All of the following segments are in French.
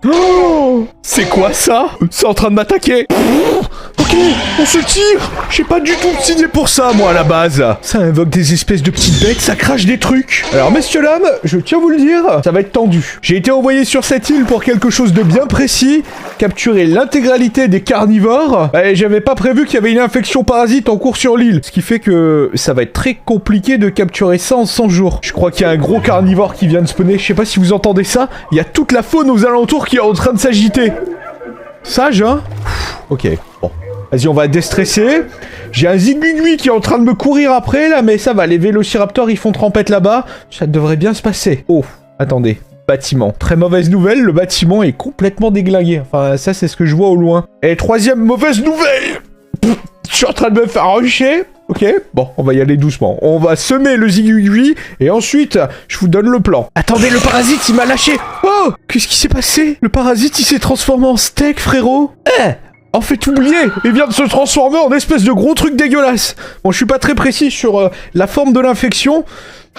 Oh, c'est quoi ça? C'est en train de m'attaquer. Ok, on se tire. J'ai pas du tout signé pour ça, moi, à la base. Ça invoque des espèces de petites bêtes, ça crache des trucs. Alors, messieurs, dames, je tiens à vous le dire, ça va être tendu. J'ai été envoyé sur cette île pour quelque chose de bien précis, capturer l'intégralité des carnivores. Et j'avais pas prévu qu'il y avait une infection parasite en cours sur l'île, ce qui fait que ça va être très compliqué de capturer ça en 100 jours. Je crois qu'il y a un gros carnivore qui vient de spawner, je sais pas si vous entendez ça, il y a toute la faune aux alentours qui est en train de s'agiter. Sage, hein? Ok, bon. Vas-y, on va déstresser. J'ai un zigugui qui est en train de me courir après, là, mais ça va, les vélociraptors, ils font trempette là-bas. Ça devrait bien se passer. Oh, attendez. Bâtiment. Très mauvaise nouvelle, le bâtiment est complètement déglingué. Enfin, ça, c'est ce que je vois au loin. Et troisième mauvaise nouvelle! Je suis en train de me faire rusher. Ok, bon, on va y aller doucement. On va semer le zigugui, et ensuite, je vous donne le plan. Attendez, le parasite, il m'a lâché. Oh, qu'est-ce qui s'est passé? Le parasite, il s'est transformé en steak, frérot. En fait, oublié, il vient de se transformer en espèce de gros truc dégueulasse. Bon, je suis pas très précis sur la forme de l'infection,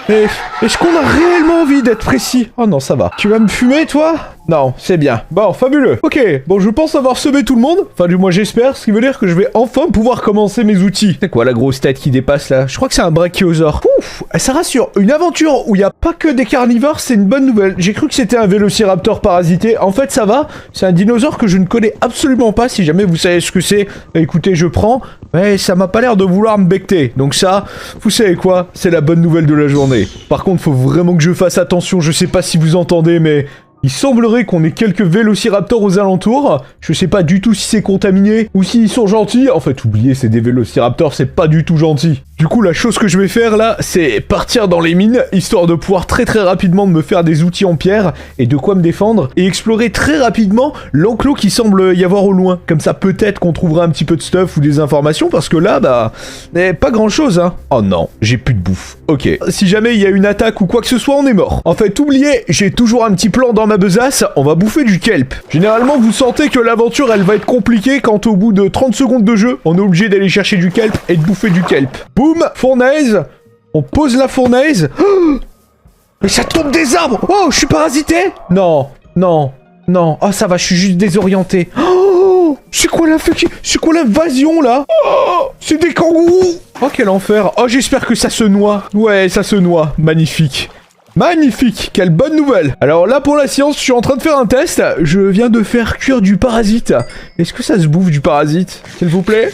mais est-ce qu'on a réellement envie d'être précis? Oh non, ça va. Tu vas me fumer, toi? Non, c'est bien. Bon, fabuleux. Ok, bon, je pense avoir semé tout le monde. Enfin, du moins, j'espère, ce qui veut dire que je vais enfin pouvoir commencer mes outils. C'est quoi la grosse tête qui dépasse, là? Je crois que c'est un brachiosaure. Ouf, ça rassure. Une aventure où il n'y a pas que des carnivores, c'est une bonne nouvelle. J'ai cru que c'était un vélociraptor parasité. En fait, ça va. C'est un dinosaure que je ne connais absolument pas. Si jamais vous savez ce que c'est, écoutez, je prends. Mais ça m'a pas l'air de vouloir me becter. Donc ça, vous savez quoi? C'est la bonne nouvelle de la journée. Par contre, faut vraiment que je fasse attention. Je sais pas si vous entendez, mais... il semblerait qu'on ait quelques vélociraptors aux alentours. Je sais pas du tout si c'est contaminé ou s'ils sont gentils. En fait, oubliez, c'est des vélociraptors, c'est pas du tout gentil. Du coup, la chose que je vais faire là, c'est partir dans les mines, histoire de pouvoir très rapidement me faire des outils en pierre et de quoi me défendre, et explorer très rapidement l'enclos qui semble y avoir au loin. Comme ça, peut-être qu'on trouvera un petit peu de stuff ou des informations, parce que là, bah, pas grand-chose, hein. Oh non, j'ai plus de bouffe. Ok, si jamais il y a une attaque ou quoi que ce soit, on est mort. En fait, oubliez, j'ai toujours un petit plan dans ma besace, on va bouffer du kelp. Généralement, vous sentez que l'aventure, elle va être compliquée quand au bout de 30 secondes de jeu, on est obligé d'aller chercher du kelp et de bouffer du kelp. Boum, fournaise, on pose la fournaise. Oh, mais ça tombe des arbres. Oh, je suis parasité? Non, non, non. Oh, ça va, je suis juste désorienté. Oh, c'est quoi l'invasion, là? Oh, c'est des kangourous. Oh, quel enfer. Oh, j'espère que ça se noie. Ouais, ça se noie. Magnifique. Magnifique, quelle bonne nouvelle. Alors là pour la science, je suis en train de faire un test. Je viens de faire cuire du parasite. Est-ce que ça se bouffe du parasite, s'il vous plaît?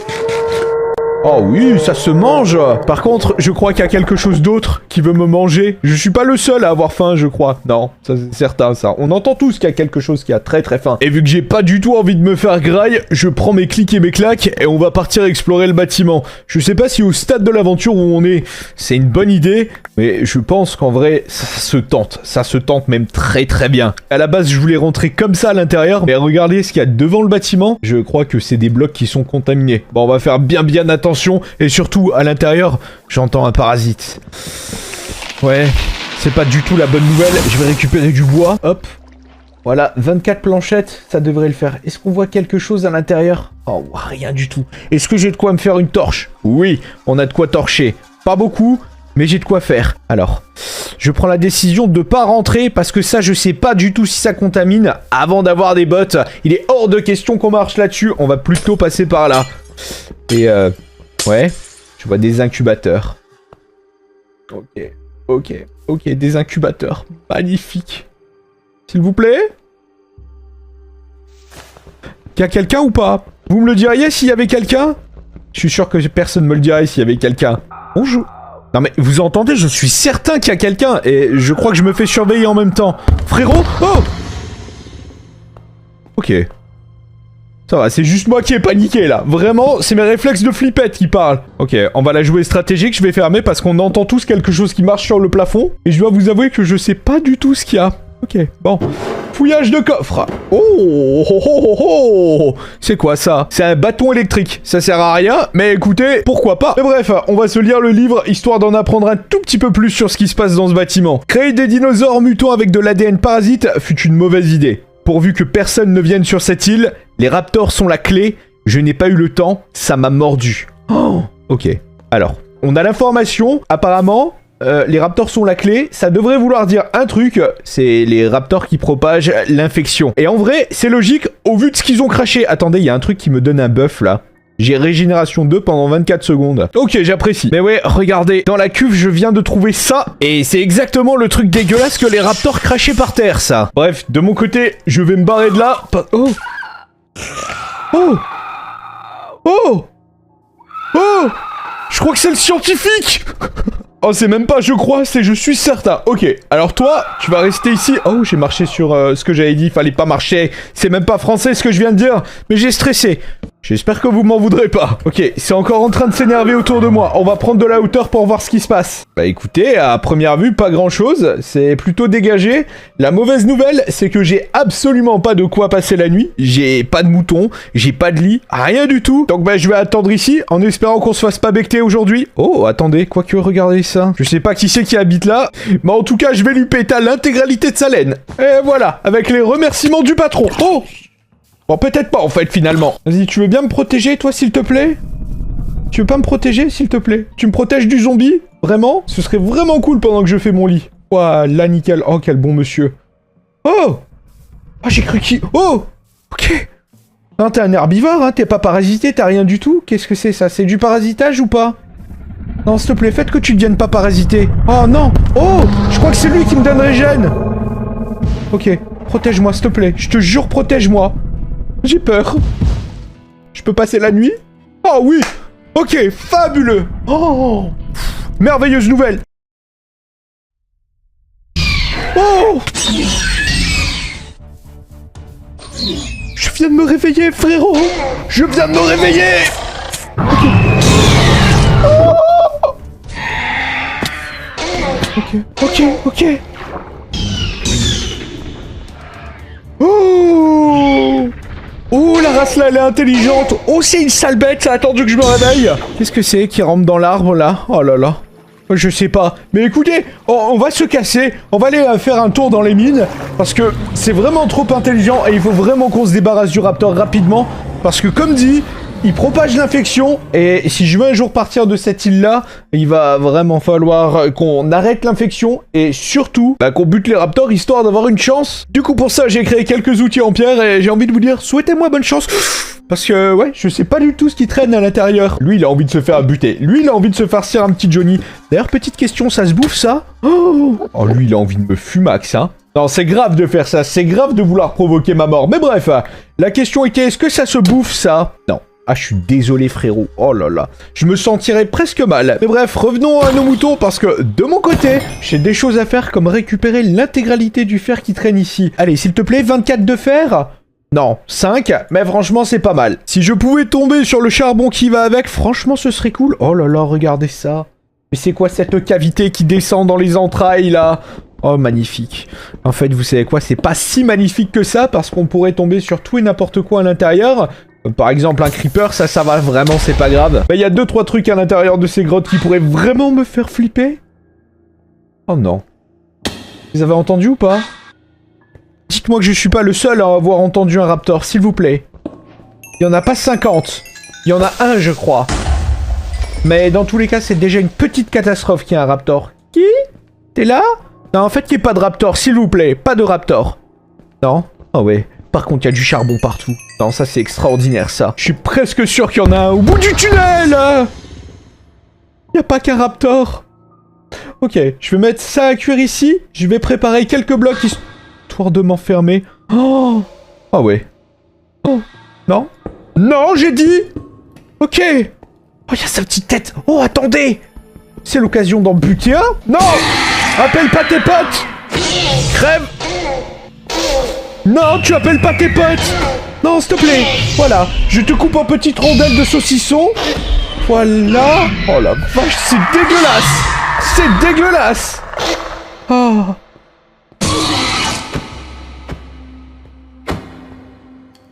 Oh oui, ça se mange. Par contre, je crois qu'il y a quelque chose d'autre qui veut me manger. Je suis pas le seul à avoir faim, je crois. Non, ça c'est certain, ça. On entend tous qu'il y a quelque chose qui a très faim. Et vu que j'ai pas du tout envie de me faire graille, je prends mes clics et mes claques et on va partir explorer le bâtiment. Je sais pas si au stade de l'aventure où on est, c'est une bonne idée, mais je pense qu'en vrai, ça se tente. Ça se tente même très bien. À la base, je voulais rentrer comme ça à l'intérieur, mais regardez ce qu'il y a devant le bâtiment. Je crois que c'est des blocs qui sont contaminés. Bon, on va faire bien attention. Et surtout, à l'intérieur, j'entends un parasite. Ouais, c'est pas du tout la bonne nouvelle. Je vais récupérer du bois. Hop. Voilà, 24 planchettes, ça devrait le faire. Est-ce qu'on voit quelque chose à l'intérieur? Oh, rien du tout. Est-ce que j'ai de quoi me faire une torche? Oui, on a de quoi torcher. Pas beaucoup, mais j'ai de quoi faire. Alors, je prends la décision de pas rentrer parce que ça, je sais pas du tout si ça contamine avant d'avoir des bottes. Il est hors de question qu'on marche là-dessus. On va plutôt passer par là. Et ouais, je vois des incubateurs. Ok, des incubateurs. Magnifique. S'il vous plaît? Y a quelqu'un ou pas? Vous me le diriez s'il y avait quelqu'un? Je suis sûr que personne me le dirait s'il y avait quelqu'un. Bonjour. Non mais vous entendez, je suis certain qu'il y a quelqu'un et je crois que je me fais surveiller en même temps. Frérot? Oh! Ok. Ça va, c'est juste moi qui ai paniqué là. Vraiment, c'est mes réflexes de flippette qui parlent. Ok, on va la jouer stratégique, je vais fermer parce qu'on entend tous quelque chose qui marche sur le plafond. Et je dois vous avouer que je sais pas du tout ce qu'il y a. Ok, bon. Fouillage de coffre. Oh. C'est quoi ça? C'est un bâton électrique. Ça sert à rien, mais écoutez, pourquoi pas? Mais bref, on va se lire le livre, histoire d'en apprendre un tout petit peu plus sur ce qui se passe dans ce bâtiment. Créer des dinosaures mutants avec de l'ADN parasite fut une mauvaise idée. Pourvu que personne ne vienne sur cette île, les raptors sont la clé. Je n'ai pas eu le temps, ça m'a mordu. Oh, ok. Alors, on a l'information, apparemment, les raptors sont la clé, ça devrait vouloir dire un truc, c'est les raptors qui propagent l'infection. Et en vrai, c'est logique, au vu de ce qu'ils ont craché. Attendez, il y a un truc qui me donne un buff, là. J'ai régénération 2 pendant 24 secondes. Ok, j'apprécie. Mais ouais, regardez, dans la cuve, je viens de trouver ça. Et c'est exactement le truc dégueulasse que les raptors crachaient par terre, ça. Bref, de mon côté, je vais me barrer de là. Oh. Oh. Oh. Oh. Je crois que c'est le scientifique. Oh, c'est même pas je crois, c'est je suis certain. Ok, alors toi, tu vas rester ici. Oh, j'ai marché sur ce que j'avais dit, fallait pas marcher. C'est même pas français ce que je viens de dire, mais j'ai stressé. J'espère que vous m'en voudrez pas. Ok, c'est encore en train de s'énerver autour de moi. On va prendre de la hauteur pour voir ce qui se passe. Bah écoutez, à première vue, pas grand chose. C'est plutôt dégagé. La mauvaise nouvelle, c'est que j'ai absolument pas de quoi passer la nuit. J'ai pas de mouton, j'ai pas de lit, rien du tout. Donc bah je vais attendre ici, en espérant qu'on se fasse pas becter aujourd'hui. Oh, attendez, quoique, regardez ça. Je sais pas qui c'est qui habite là, mais en tout cas, je vais lui péter l'intégralité de sa laine. Et voilà, avec les remerciements du patron. Oh! Bon, peut-être pas, en fait, finalement. Vas-y, tu veux bien me protéger, toi, s'il te plaît? Tu veux pas me protéger, s'il te plaît? Tu me protèges du zombie? Vraiment? Ce serait vraiment cool pendant que je fais mon lit. Voilà, nickel. Oh, quel bon monsieur. Oh! Ah, j'ai cru qu'il... Oh! Ok. Non, t'es un herbivore, hein? T'es pas parasité, t'as rien du tout? Qu'est-ce que c'est, ça? C'est du parasitage ou pas? Non, s'il te plaît, faites que tu deviennes pas parasité. Oh, non! Oh! Je crois que c'est lui qui me donne régène. Ok. Protège-moi, s'il te plaît. Je te jure, protège-moi. J'ai peur. Je peux passer la nuit? Oh oui! Ok, fabuleux! Oh! Merveilleuse nouvelle! Oh! Je viens de me réveiller, frérot! Je viens de me réveiller! Ok. Ok. Oh! Oh, la race là, elle est intelligente. Oh, c'est une sale bête, ça a attendu que je me réveille. Qu'est-ce que c'est qui rentre dans l'arbre, là? Oh là là. Je sais pas. Mais écoutez, on va se casser. On va aller faire un tour dans les mines. Parce que c'est vraiment trop intelligent. Et il faut vraiment qu'on se débarrasse du raptor rapidement. Parce que comme dit, il propage l'infection. Et si je veux un jour partir de cette île-là, il va vraiment falloir qu'on arrête l'infection. Et surtout, qu'on bute les raptors histoire d'avoir une chance. Du coup, pour ça, j'ai créé quelques outils en pierre. Et j'ai envie de vous dire, souhaitez-moi bonne chance. Parce que, ouais, je sais pas du tout ce qui traîne à l'intérieur. Lui, il a envie de se faire buter. Lui, il a envie de se farcir un petit Johnny. D'ailleurs, petite question, ça se bouffe, ça? Oh, lui, il a envie de me fumax, hein. Non, c'est grave de faire ça. C'est grave de vouloir provoquer ma mort. Mais bref, la question était, est-ce que ça se bouffe, ça? Non. Ah, je suis désolé, frérot. Oh là là. Je me sentirais presque mal. Mais bref, revenons à nos moutons, parce que, de mon côté, j'ai des choses à faire, comme récupérer l'intégralité du fer qui traîne ici. Allez, s'il te plaît, 24 de fer? Non, 5, mais franchement, c'est pas mal. Si je pouvais tomber sur le charbon qui va avec, franchement, ce serait cool. Oh là là, regardez ça. Mais c'est quoi cette cavité qui descend dans les entrailles, là? Oh, magnifique. En fait, vous savez quoi? C'est pas si magnifique que ça, parce qu'on pourrait tomber sur tout et n'importe quoi à l'intérieur. Comme par exemple un creeper, ça va vraiment, c'est pas grave. Mais il y a 2-3 trucs à l'intérieur de ces grottes qui pourraient vraiment me faire flipper. Oh non. Vous avez entendu ou pas? Dites-moi que je suis pas le seul à avoir entendu un raptor, s'il vous plaît. Il y en a pas 50. Il y en a un, je crois. Mais dans tous les cas, c'est déjà une petite catastrophe qu'il y a un raptor. Qui? T'es là? Non, en fait, qu'il n'y ait pas de raptor, s'il vous plaît. Pas de raptor. Non? Ah ouais. Par contre, il y a du charbon partout. Non, ça, c'est extraordinaire, ça. Je suis presque sûr qu'il y en a un au bout du tunnel. Il n'y a pas qu'un raptor. Ok, je vais mettre ça à cuire ici. Je vais préparer quelques blocs histoire de m'enfermer. Oh! Ah ouais. Oh! Non? Non, j'ai dit! Ok! Oh, il y a sa petite tête! Oh, attendez! C'est l'occasion d'en buter un? Non! Appelle pas tes potes! Crève! Non, tu appelles pas tes potes! Non, s'il te plaît! Voilà, je te coupe en petites rondelles de saucisson. Voilà! Oh la vache, c'est dégueulasse! C'est dégueulasse! Oh!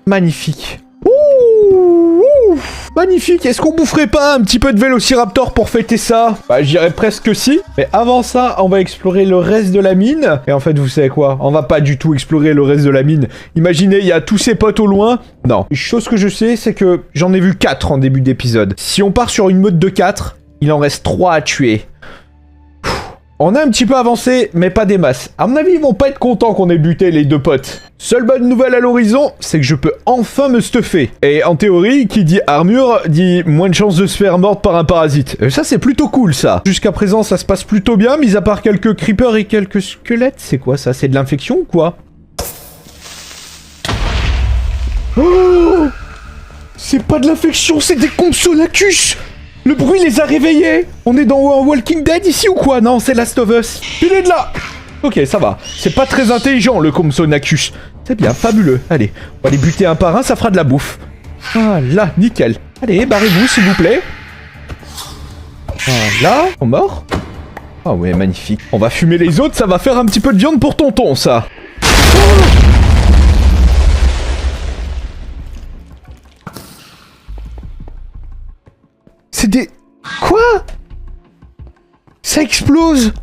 Magnifique. Ouh, magnifique. Est-ce qu'on boufferait pas un petit peu de Vélociraptor pour fêter ça? Bah, je dirais presque si. Mais avant ça, on va explorer le reste de la mine. Et en fait, vous savez quoi? On va pas du tout explorer le reste de la mine. Imaginez, il y a tous ces potes au loin. Non. Une chose que je sais, c'est que j'en ai vu 4 en début d'épisode. Si on part sur une meute de 4, il en reste 3 à tuer. On a un petit peu avancé, mais pas des masses. À mon avis, ils vont pas être contents qu'on ait buté les deux potes. Seule bonne nouvelle à l'horizon, c'est que je peux enfin me stuffer. Et en théorie, qui dit armure, dit moins de chances de se faire mordre par un parasite. Et ça, c'est plutôt cool, ça. Jusqu'à présent, ça se passe plutôt bien, mis à part quelques creepers et quelques squelettes. C'est quoi, ça? C'est de l'infection ou quoi? Oh! C'est pas de l'infection, c'est des Compsognathus! Le bruit les a réveillés. On est dans Walking Dead ici ou quoi? Non, c'est Last of Us. Il est de là. Ok, ça va. C'est pas très intelligent, le Compsognathus. C'est bien, fabuleux. Allez, on va les buter un par un, ça fera de la bouffe. Voilà, nickel. Allez, barrez-vous, s'il vous plaît. Voilà, on mort. Ah ouais, magnifique. On va fumer les autres, ça va faire un petit peu de viande pour tonton, ça. C'est des... Quoi? Ça explose.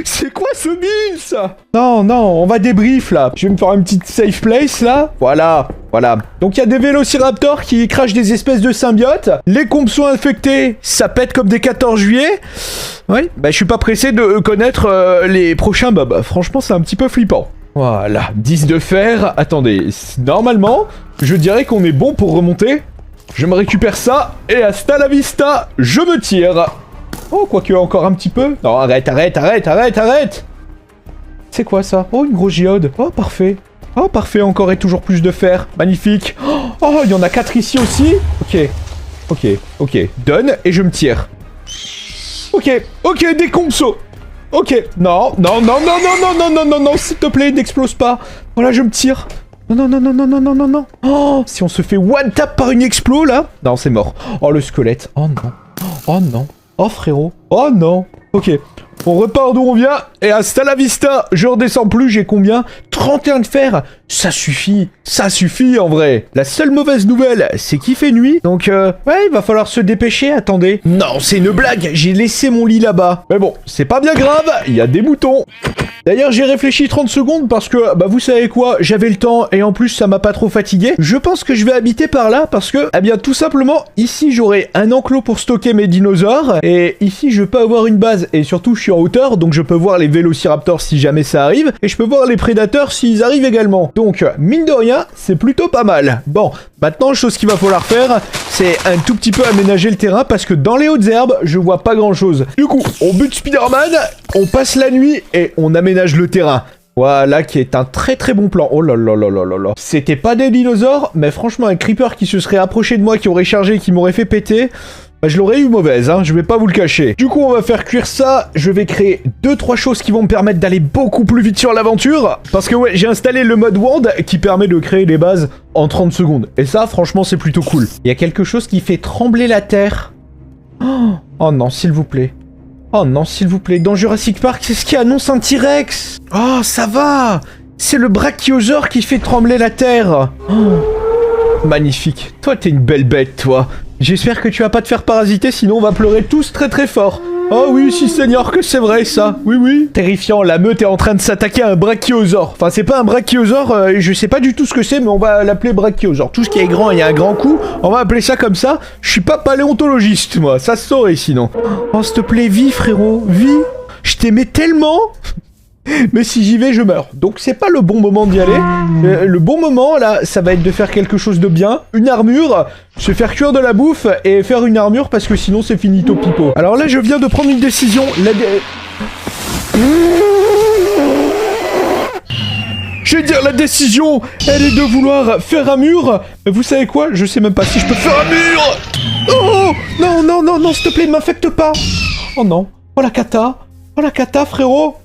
C'est quoi ce build, ça? Non, non, on va débrief, là. Je vais me faire une petite safe place, là. Voilà, voilà. Donc, il y a des vélociraptors qui crachent des espèces de symbiotes. Les comptes sont infectés. Ça pète comme des 14 juillet. Oui, bah, je suis pas pressé de connaître les prochains mobs. Franchement, c'est un petit peu flippant. Voilà, 10 de fer. Attendez, normalement, je dirais qu'on est bon pour remonter. Je me récupère ça, et hasta la vista, je me tire. Oh, quoique encore un petit peu. Non, arrête, arrête, arrête, arrête, arrête. C'est quoi ça? Oh, une grosse géode. Oh, parfait. Oh, parfait, encore et toujours plus de fer. Magnifique. Oh, il y en a 4 ici aussi. Ok, ok, ok. Donne, et je me tire. Ok, ok, des compsos. Ok, non, non, non, non, non, non, non, non, non, non, s'il te plaît, n'explose pas. Voilà, je me tire. Non, non, non, non, non, non, non, non. Oh, si on se fait one tap par une explo, là. Non, c'est mort. Oh, le squelette. Oh, non. Oh, non. Oh, frérot. Oh, non. Ok. On repart d'où on vient. Et hasta la vista. Je redescends plus. J'ai combien? 31 de fer. Ça suffit. Ça suffit, en vrai. La seule mauvaise nouvelle, c'est qu'il fait nuit. Donc, ouais, il va falloir se dépêcher. Attendez. Non, c'est une blague. J'ai laissé mon lit là-bas. Mais bon, c'est pas bien grave. Il y a des moutons. D'ailleurs, j'ai réfléchi 30 secondes parce que, bah, vous savez quoi, j'avais le temps et en plus, ça m'a pas trop fatigué. Je pense que je vais habiter par là parce que, eh bien, tout simplement, ici, j'aurai un enclos pour stocker mes dinosaures et ici, je peux avoir une base et surtout, je suis en hauteur, donc je peux voir les vélociraptors si jamais ça arrive et je peux voir les prédateurs s'ils arrivent également. Donc, mine de rien, c'est plutôt pas mal. Bon, maintenant, chose qu'il va falloir faire, c'est un tout petit peu aménager le terrain parce que dans les hautes herbes, je vois pas grand-chose. Du coup, on bute Spider-Man, on passe la nuit et on aménage le terrain. Voilà, qui est un très très bon plan. Oh là là là là là là. C'était pas des dinosaures, mais franchement, un creeper qui se serait approché de moi, qui aurait chargé, qui m'aurait fait péter, bah, je l'aurais eu mauvaise, hein, je vais pas vous le cacher. Du coup, on va faire cuire ça. Je vais créer 2-3 choses qui vont me permettre d'aller beaucoup plus vite sur l'aventure. Parce que ouais, j'ai installé le mode Wand qui permet de créer des bases en 30 secondes. Et ça, franchement, c'est plutôt cool. Il y a quelque chose qui fait trembler la terre. Oh non, s'il vous plaît. Oh non, s'il vous plaît. Dans Jurassic Park, c'est ce qui annonce un T-Rex. Oh, ça va. C'est le brachiosaure qui fait trembler la terre. Oh, magnifique. Toi, t'es une belle bête, toi. J'espère que tu vas pas te faire parasiter, sinon on va pleurer tous très très fort. Oh oui, si seigneur que c'est vrai ça. Oui, oui. Terrifiant, la meute est en train de s'attaquer à un brachiosaure. Enfin, c'est pas un brachiosaure, je sais pas du tout ce que c'est, mais on va l'appeler brachiosaure. Tout ce qui est grand, il y a un grand coup. On va appeler ça comme ça. Je suis pas paléontologiste, moi. Ça se saurait sinon. Oh, s'il te plaît, vis, frérot. Vis. Je t'aimais tellement. Mais si j'y vais, je meurs. Donc c'est pas le bon moment d'y aller. Le bon moment, là, ça va être de faire quelque chose de bien. Une armure, se faire cuire de la bouffe et faire une armure parce que sinon c'est finito pipo. Alors là, je viens de prendre une décision. Je vais dire, la décision, elle est de vouloir faire un mur. Mais vous savez quoi? Je sais même pas si je peux faire un mur. Oh non, non, non, non, s'il te plaît, m'infecte pas. Oh non. Oh la cata. Oh la cata, frérot.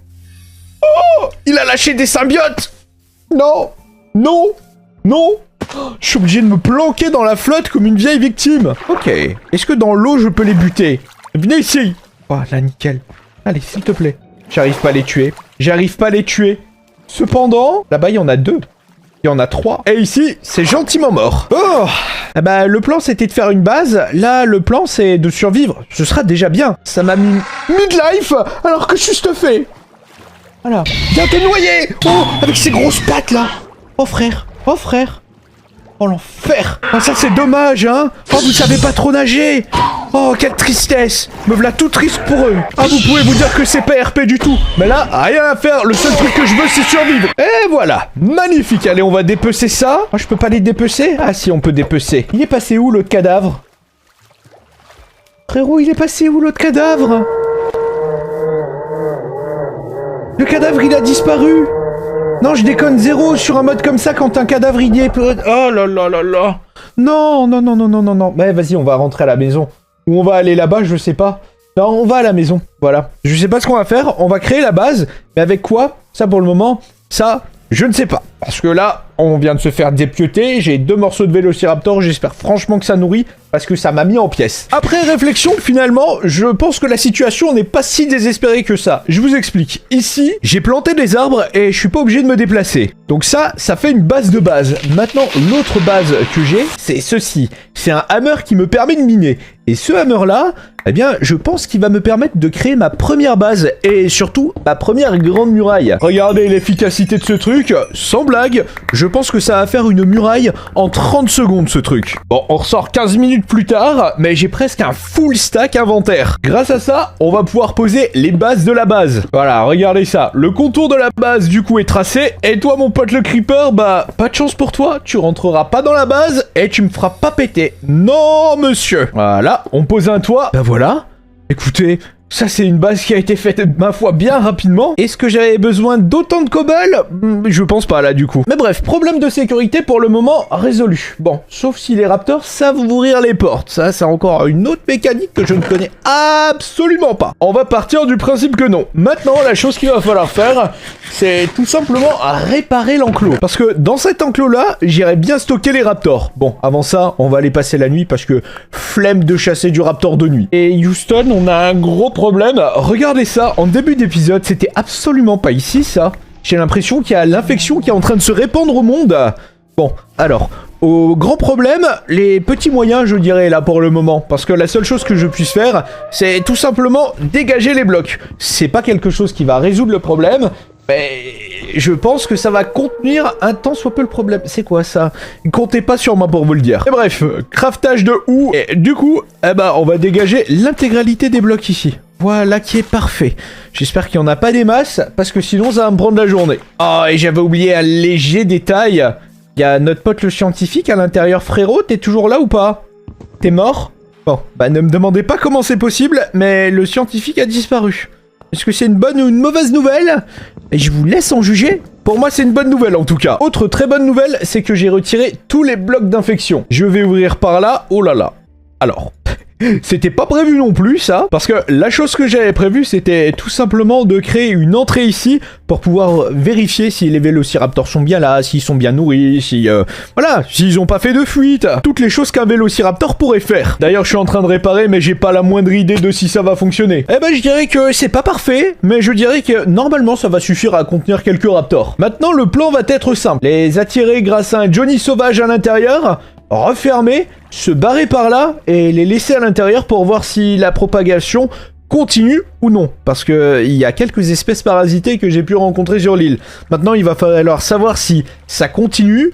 Oh, il a lâché des symbiotes. Non, non, non. Je suis obligé de me planquer dans la flotte comme une vieille victime. Ok. Est-ce que dans l'eau, je peux les buter? Venez ici. Oh, là, nickel. Allez, s'il te plaît. J'arrive pas à les tuer. J'arrive pas à les tuer. Cependant, là-bas, il y en a 2. Il y en a 3. Et ici, c'est gentiment mort. Oh, ah bah, le plan, c'était de faire une base. Là, le plan, c'est de survivre. Ce sera déjà bien. Ça m'a mis midlife alors que je suis stuffé. Voilà. Viens te noyer. Oh, avec ces grosses pattes là. Oh frère. Oh frère. Oh, l'enfer. Ah, ça, c'est dommage, hein. Oh, vous savez pas trop nager. Oh, quelle tristesse. Me voilà tout triste pour eux. Ah, vous pouvez vous dire que c'est pas RP du tout. Mais là, rien à faire. Le seul truc que je veux, c'est survivre. Et voilà. Magnifique. Allez, on va dépecer ça. Oh, je peux pas les dépecer? Ah, si, on peut dépecer. Il est passé où, l'autre cadavre? Frérot, il est passé où, l'autre cadavre? Le cadavre, il a disparu. Non, je déconne, 0 sur un mode comme ça quand un cadavre il y est... Oh là là là là. Non, non, non, non, non, non, non. Mais vas-y, on va rentrer à la maison. Ou on va aller là-bas, je sais pas. Non, on va à la maison, voilà. Je sais pas ce qu'on va faire, on va créer la base. Mais avec quoi? Ça, pour le moment, ça, je ne sais pas. Parce que là, on vient de se faire dépioter. J'ai 2 morceaux de Vélociraptor, j'espère franchement que ça nourrit. Parce que ça m'a mis en pièces. Après réflexion, finalement, je pense que la situation n'est pas si désespérée que ça. Je vous explique. Ici, j'ai planté des arbres et je suis pas obligé de me déplacer. Donc ça fait une base de base. Maintenant, l'autre base que j'ai, c'est ceci. C'est un hammer qui me permet de miner. Et ce hammer-là, eh bien, je pense qu'il va me permettre de créer ma première base. Et surtout, ma première grande muraille. Regardez l'efficacité de ce truc. Sans blague, je pense que ça va faire une muraille en 30 secondes, ce truc. Bon, on ressort 15 minutes plus tard, mais j'ai presque un full stack inventaire. Grâce à ça, on va pouvoir poser les bases de la base. Voilà, regardez ça. Le contour de la base, du coup, est tracé. Et toi, mon pote le creeper, bah, pas de chance pour toi. Tu rentreras pas dans la base et tu me feras pas péter. Non, monsieur. Voilà, on pose un toit. Bah voilà. Écoutez... Ça, c'est une base qui a été faite, ma foi, bien rapidement. Est-ce que j'avais besoin d'autant de cobble? Je pense pas, là, du coup. Mais bref, problème de sécurité, pour le moment, résolu. Bon, sauf si les raptors savent ouvrir les portes. Ça, c'est encore une autre mécanique que je ne connais absolument pas. On va partir du principe que non. Maintenant, la chose qu'il va falloir faire, c'est tout simplement réparer l'enclos. Parce que dans cet enclos-là, j'irais bien stocker les raptors. Bon, avant ça, on va aller passer la nuit parce que flemme de chasser du raptor de nuit. Et Houston, on a un gros problème, regardez ça, en début d'épisode, c'était absolument pas ici, ça. J'ai l'impression qu'il y a l'infection qui est en train de se répandre au monde. Bon, alors, au grand problème, les petits moyens, je dirais, là, pour le moment. Parce que la seule chose que je puisse faire, c'est tout simplement dégager les blocs. C'est pas quelque chose qui va résoudre le problème, mais je pense que ça va contenir un tant soit peu le problème. C'est quoi ça? Comptez pas sur moi pour vous le dire. Et bref, craftage de houx. Et du coup, eh ben, on va dégager l'intégralité des blocs ici. Voilà qui est parfait. J'espère qu'il n'y en a pas des masses, parce que sinon ça va me prendre la journée. Oh, et j'avais oublié un léger détail. Il y a notre pote le scientifique à l'intérieur. Frérot, t'es toujours là ou pas? T'es mort? Bon, bah ne me demandez pas comment c'est possible, mais le scientifique a disparu. Est-ce que c'est une bonne ou une mauvaise nouvelle? Et je vous laisse en juger. Pour moi, c'est une bonne nouvelle en tout cas. Autre très bonne nouvelle, c'est que j'ai retiré tous les blocs d'infection. Je vais ouvrir par là. Oh là là. Alors... C'était pas prévu non plus, ça, parce que la chose que j'avais prévue, c'était tout simplement de créer une entrée ici pour pouvoir vérifier si les vélociraptors sont bien là, s'ils sont bien nourris, si... voilà, s'ils ont pas fait de fuite. Toutes les choses qu'un vélociraptor pourrait faire. D'ailleurs, je suis en train de réparer, mais j'ai pas la moindre idée de si ça va fonctionner. Eh ben, je dirais que c'est pas parfait, mais je dirais que normalement, ça va suffire à contenir quelques raptors. Maintenant, le plan va être simple. Les attirer grâce à un Johnny sauvage à l'intérieur, refermer, se barrer par là et les laisser à l'intérieur pour voir si la propagation continue ou non. Parce que il y a quelques espèces parasitées que j'ai pu rencontrer sur l'île. Maintenant, il va falloir savoir si ça continue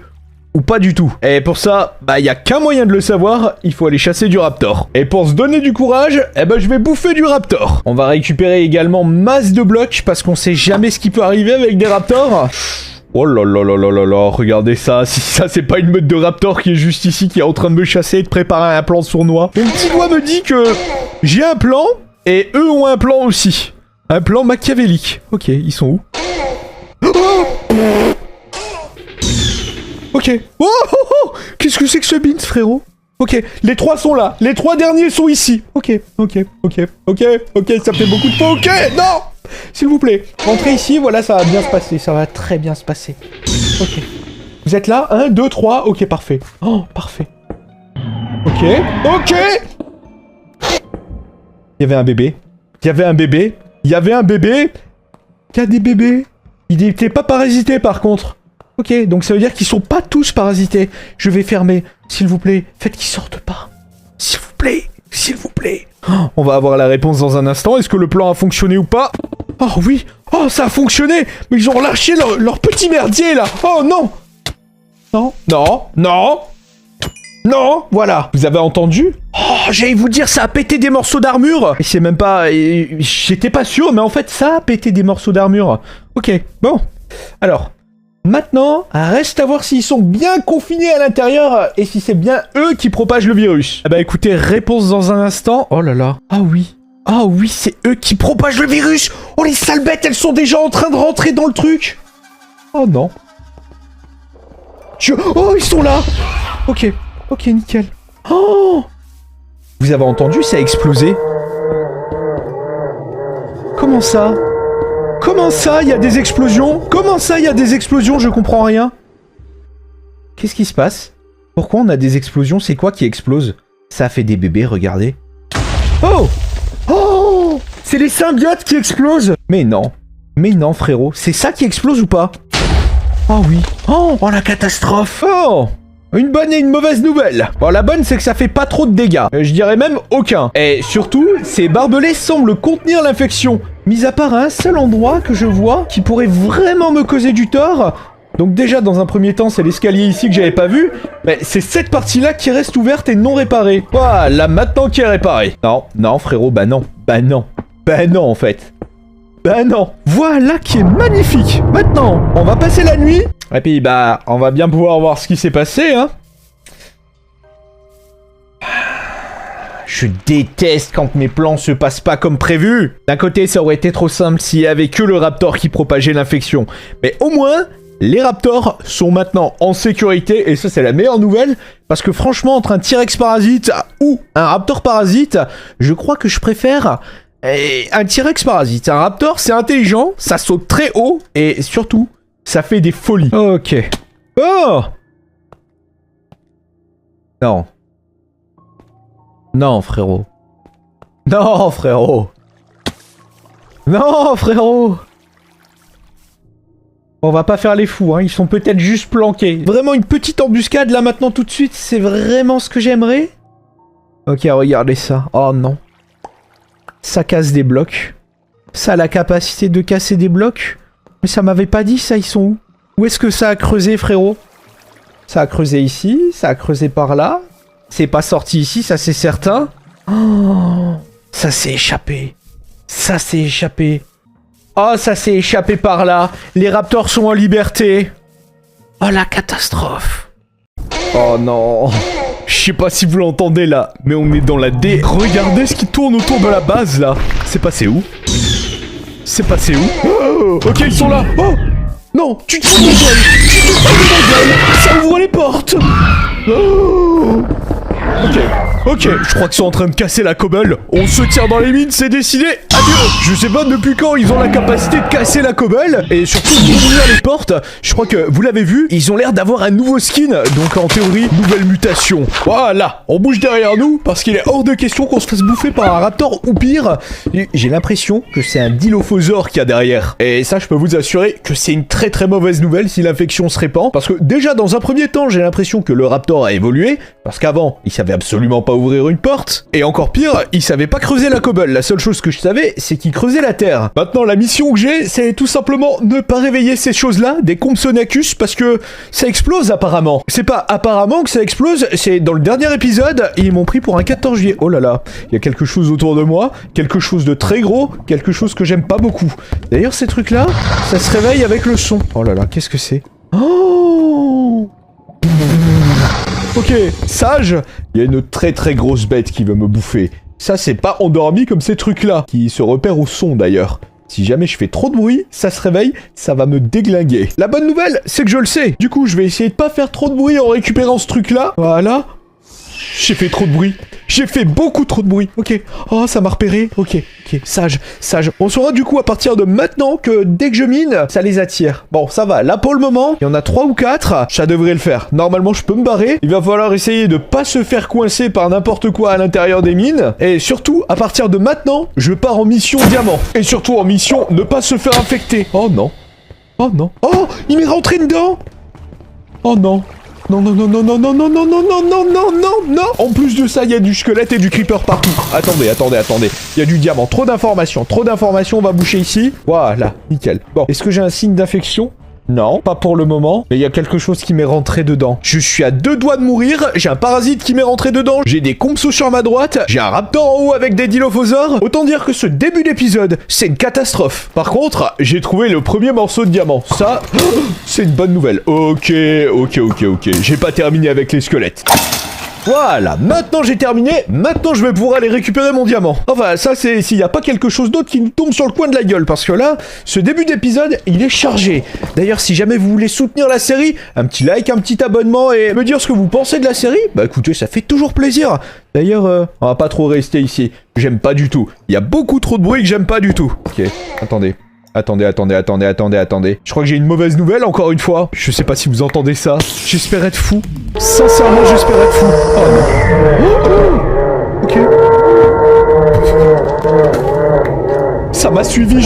ou pas du tout. Et pour ça, bah, il y a qu'un moyen de le savoir, il faut aller chasser du raptor. Et pour se donner du courage, eh ben, je vais bouffer du raptor. On va récupérer également masse de blocs parce qu'on sait jamais ce qui peut arriver avec des raptors. Oh là là là là là là, regardez ça, si ça c'est pas une meute de raptors qui est juste ici, qui est en train de me chasser et de préparer un plan sournois. Mon petit doigt me dit que j'ai un plan, et eux ont un plan aussi. Un plan machiavélique. Ok, ils sont où? Oh, ok. Oh, oh, oh. Qu'est-ce que c'est que ce beans, frérot? Ok, les 3 sont là, les 3 derniers sont ici. Ok, ok, ok, ok, ok, ça fait beaucoup de fois. Ok, non! S'il vous plaît, rentrez ici, voilà, ça va bien se passer, ça va très bien se passer. Ok. Vous êtes là? 1, 2, 3, ok, parfait. Oh, parfait. Ok, ok! Il y avait un bébé. Il y avait un bébé. Il y avait un bébé. Il y a des bébés. Il n'était pas parasité par contre. Ok, donc ça veut dire qu'ils sont pas tous parasités. Je vais fermer. S'il vous plaît, faites qu'ils sortent pas. S'il vous plaît, s'il vous plaît. Oh, on va avoir la réponse dans un instant. Est-ce que le plan a fonctionné ou pas? Oh oui. Oh, ça a fonctionné. Mais ils ont lâché leur petit merdier là. Oh non. Non, non, non, Non, voilà. Vous avez entendu? Oh, j'allais vous dire, ça a pété des morceaux d'armure. Et c'est même pas... J'étais pas sûr, mais en fait, ça a pété des morceaux d'armure. Ok, bon. Alors, maintenant, reste à voir s'ils sont bien confinés à l'intérieur et si c'est bien eux qui propagent le virus. Ah bah écoutez, réponse dans un instant. Oh là là. Ah oui. Ah oui, c'est eux qui propagent le virus. Oh, les sales bêtes, elles sont déjà en train de rentrer dans le truc. Oh non. Oh, ils sont là. Ok, ok, nickel. Oh! Vous avez entendu, ça a explosé. Comment ça? Comment ça, il y a des explosions? Comment ça, il y a des explosions? Je comprends rien. Qu'est-ce qui se passe? Pourquoi on a des explosions? C'est quoi qui explose? Ça a fait des bébés, regardez. Oh! Oh! C'est les symbiotes qui explosent! Mais non. Mais non, frérot. C'est ça qui explose ou pas? Oh oui. Oh, la catastrophe. Oh! Une bonne et une mauvaise nouvelle. Bon, la bonne, c'est que ça fait pas trop de dégâts. Je dirais même aucun. Et surtout, ces barbelés semblent contenir l'infection. Mis à part un seul endroit que je vois qui pourrait vraiment me causer du tort. Donc déjà, dans un premier temps, c'est l'escalier ici que j'avais pas vu. Mais c'est cette partie-là qui reste ouverte et non réparée. Voilà, maintenant qui est réparée. Non, non, frérot, bah non. Bah non. Bah non, en fait. Bah non. Voilà qui est magnifique. Maintenant, on va passer la nuit. Et puis, bah, on va bien pouvoir voir ce qui s'est passé, hein. Je déteste quand mes plans se passent pas comme prévu. D'un côté, ça aurait été trop simple s'il y avait que le raptor qui propageait l'infection. Mais au moins, les raptors sont maintenant en sécurité. Et ça, c'est la meilleure nouvelle. Parce que franchement, entre un T-Rex parasite ou un raptor parasite, je crois que je préfère... un T-Rex parasite. Un raptor, c'est intelligent, ça saute très haut. Et surtout... ça fait des folies. Ok. Oh! Non. Non, frérot. Non, frérot. Non, frérot. On va pas faire les fous, hein. Ils sont peut-être juste planqués. Vraiment une petite embuscade, là, maintenant, tout de suite. C'est vraiment ce que j'aimerais. Ok, regardez ça. Oh, non. Ça casse des blocs. Ça a la capacité de casser des blocs. Mais ça m'avait pas dit ça, ils sont où? Où est-ce que ça a creusé, frérot? Ça a creusé ici, ça a creusé par là. C'est pas sorti ici, ça c'est certain. Oh, ça s'est échappé. Ça s'est échappé. Oh, ça s'est échappé par là. Les raptors sont en liberté. Oh, la catastrophe. Oh non. Je sais pas si vous l'entendez là, mais on est dans la D. Regardez ce qui tourne autour de la base là. C'est passé où? C'est passé où? Oh, ok, ils sont là. Oh non, tu te fous de ma gueule. Tu te fous de ma gueule. Ça ouvre les portes. Oh. Ok, je crois qu'ils sont en train de casser la cobble. On se tire dans les mines, c'est décidé. Adieu. Je sais pas depuis quand ils ont la capacité de casser la cobble et surtout d'ouvrir les portes. Je crois que vous l'avez vu, ils ont l'air d'avoir un nouveau skin. Donc en théorie, nouvelle mutation. Voilà, on bouge derrière nous parce qu'il est hors de question qu'on se fasse bouffer par un raptor ou pire. J'ai l'impression que c'est un dilophosaure qu'il y a derrière. Et ça, je peux vous assurer que c'est une très très mauvaise nouvelle si l'infection se répand. Parce que déjà, dans un premier temps, j'ai l'impression que le raptor a évolué. Parce qu'avant, il savait absolument pas ouvrir une porte. Et encore pire, il savait pas creuser la cobble. La seule chose que je savais, c'est qu'il creusait la terre. Maintenant, la mission que j'ai, c'est tout simplement ne pas réveiller ces choses-là, des Compsognathus, parce que ça explose apparemment. C'est pas apparemment que ça explose, c'est dans le dernier épisode, ils m'ont pris pour un 14 juillet. Oh là là, il y a quelque chose autour de moi, quelque chose de très gros, quelque chose que j'aime pas beaucoup. D'ailleurs, ces trucs-là, ça se réveille avec le son. Oh là là, qu'est-ce que c'est? Oh! Ok, sage, il y a une très très grosse bête qui veut me bouffer. Ça, c'est pas endormi comme ces trucs-là, qui se repèrent au son d'ailleurs. Si jamais je fais trop de bruit, ça se réveille, ça va me déglinguer. La bonne nouvelle, c'est que je le sais. Du coup, je vais essayer de pas faire trop de bruit en récupérant ce truc-là. Voilà. J'ai fait trop de bruit. J'ai fait beaucoup trop de bruit. Ok. Oh, ça m'a repéré. Ok. Ok. Sage. Sage. On saura du coup à partir de maintenant que dès que je mine, ça les attire. Bon, ça va. Là pour le moment, il y en a 3 ou 4. Ça devrait le faire. Normalement, je peux me barrer. Il va falloir essayer de pas se faire coincer par n'importe quoi à l'intérieur des mines. Et surtout, à partir de maintenant, je pars en mission diamant. Et surtout en mission ne pas se faire infecter. Oh non. Oh non. Oh, il m'est rentré dedans. Oh non. Non, non, non, non, non, non, non, non, non, non, non, non, non, non. En plus de ça, il y a du squelette et du creeper partout. Attendez, attendez, attendez. Il y a du diamant. Trop d'informations, on va boucher ici. Voilà, nickel. Bon, est-ce que j'ai un signe d'infection? Non, pas pour le moment. Mais il y a quelque chose qui m'est rentré dedans. Je suis à 2 doigts de mourir. J'ai un parasite qui m'est rentré dedans. J'ai des compsos sur ma droite. J'ai un raptor en haut avec des dilophosaures. Autant dire que ce début d'épisode, c'est une catastrophe. Par contre, j'ai trouvé le premier morceau de diamant. Ça, c'est une bonne nouvelle. Ok. J'ai pas terminé avec les squelettes. Voilà, maintenant j'ai terminé, maintenant je vais pouvoir aller récupérer mon diamant. Enfin, ça c'est s'il n'y a pas quelque chose d'autre qui nous tombe sur le coin de la gueule, parce que là, ce début d'épisode, il est chargé. D'ailleurs, si jamais vous voulez soutenir la série, un petit like, un petit abonnement et me dire ce que vous pensez de la série, bah écoutez, ça fait toujours plaisir. D'ailleurs, on va pas trop rester ici, j'aime pas du tout. Il y a beaucoup trop de bruit que j'aime pas du tout. Ok, attendez. Attendez. Je crois que j'ai une mauvaise nouvelle encore une fois. Je sais pas si vous entendez ça. J'espère être fou. Sincèrement, j'espère être fou. Oh non. Ok. Ça m'a suivi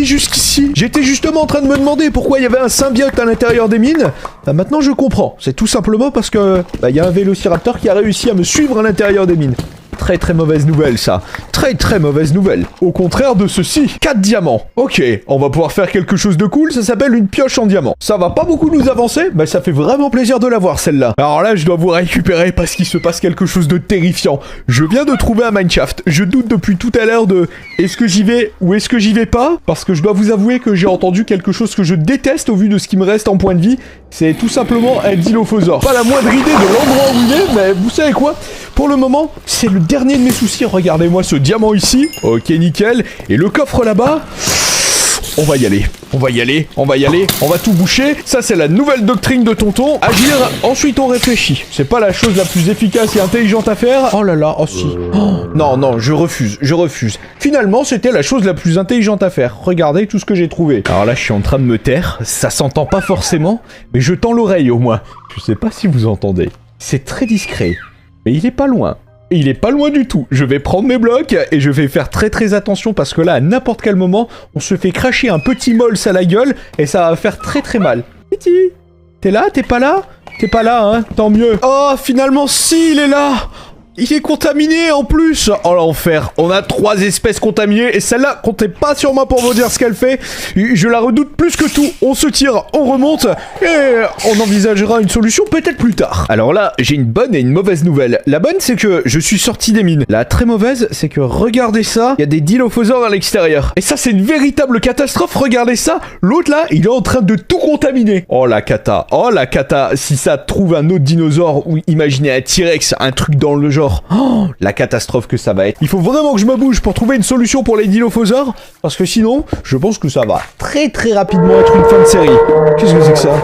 jusqu'ici. J'étais justement en train de me demander pourquoi il y avait un symbiote à l'intérieur des mines. Bah maintenant je comprends. C'est tout simplement parce que il y a un vélociraptor qui a réussi à me suivre à l'intérieur des mines. Très mauvaise nouvelle ça. Très mauvaise nouvelle. Au contraire de ceci, 4 diamants. Ok, on va pouvoir faire quelque chose de cool, ça s'appelle une pioche en diamant. Ça va pas beaucoup nous avancer, mais ça fait vraiment plaisir de l'avoir celle-là. Alors là, je dois vous récupérer parce qu'il se passe quelque chose de terrifiant. Je viens de trouver un mineshaft. Je doute depuis tout à l'heure de est-ce que j'y vais ou est-ce que j'y vais pas, parce que je dois vous avouer que j'ai entendu quelque chose que je déteste au vu de ce qui me reste en point de vie. C'est tout simplement un dilophosaure. Pas la moindre idée de l'endroit où il est, mais vous savez quoi? Pour le moment, c'est le dernier de mes soucis. Regardez-moi ce diamant ici. Ok, nickel. Et le coffre là-bas. On va y aller. On va tout boucher. Ça, c'est la nouvelle doctrine de tonton. Agir, ensuite on réfléchit. C'est pas la chose la plus efficace et intelligente à faire. Oh là là, oh si. Oh, non, je refuse. Finalement, c'était la chose la plus intelligente à faire. Regardez tout ce que j'ai trouvé. Alors là, je suis en train de me taire. Ça s'entend pas forcément, mais je tends l'oreille au moins. Je sais pas si vous entendez. C'est très discret, mais il est pas loin. Il est pas loin du tout. Je vais prendre mes blocs et je vais faire très attention parce que là, à n'importe quel moment, on se fait cracher un petit mols à la gueule et ça va faire très mal. Titi, t'es là? T'es pas là? T'es pas là, hein? Tant mieux. Oh, finalement, si, il est là! Il est contaminé en plus. Oh l'enfer. On a 3 espèces contaminées et celle-là, comptez pas sur moi pour vous dire ce qu'elle fait. Je la redoute plus que tout. On se tire, on remonte et on envisagera une solution peut-être plus tard. Alors là, j'ai une bonne et une mauvaise nouvelle. La bonne, c'est que je suis sorti des mines. La très mauvaise, c'est que regardez ça, il y a des dilophosaures à l'extérieur. Et ça, c'est une véritable catastrophe. Regardez ça. L'autre là, il est en train de tout contaminer. Oh la cata. Si ça trouve un autre dinosaure ou imaginez un T-Rex, un truc dans le genre. Oh, la catastrophe que ça va être. Il faut vraiment que je me bouge pour trouver une solution pour les dilophosaures, parce que sinon, je pense que ça va très rapidement être une fin de série. Qu'est-ce que c'est que ça?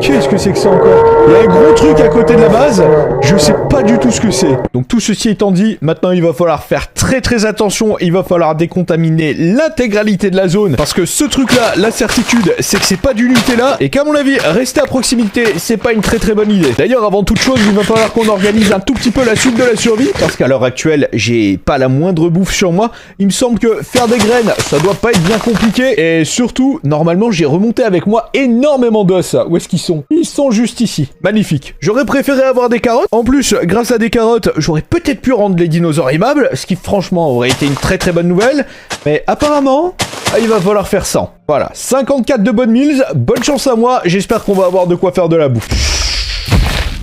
Qu'est-ce que c'est que ça encore? Il y a un gros truc à côté de la base, je sais pas du tout ce que c'est. Donc tout ceci étant dit, maintenant il va falloir faire très attention, il va falloir décontaminer l'intégralité de la zone, parce que ce truc-là, la certitude, c'est que c'est pas du Nutella, et qu'à mon avis, rester à proximité, c'est pas une très bonne idée. D'ailleurs, avant toute chose, il va falloir qu'on organise un tout petit peu la suite de la survie, parce qu'à l'heure actuelle, j'ai pas la moindre bouffe sur moi. Il me semble que faire des graines, ça doit pas être bien compliqué, et surtout, normalement, j'ai remonté avec moi énormément d'os. Où est-ce qu'ils sont? Ils sont juste ici. Magnifique. J'aurais préféré avoir des carottes. En plus, grâce à des carottes, j'aurais peut-être pu rendre les dinosaures aimables, ce qui franchement aurait été une très bonne nouvelle. Mais apparemment, il va falloir faire 100. Voilà, 54 de bonnes meals. Bonne chance à moi. J'espère qu'on va avoir de quoi faire de la bouffe.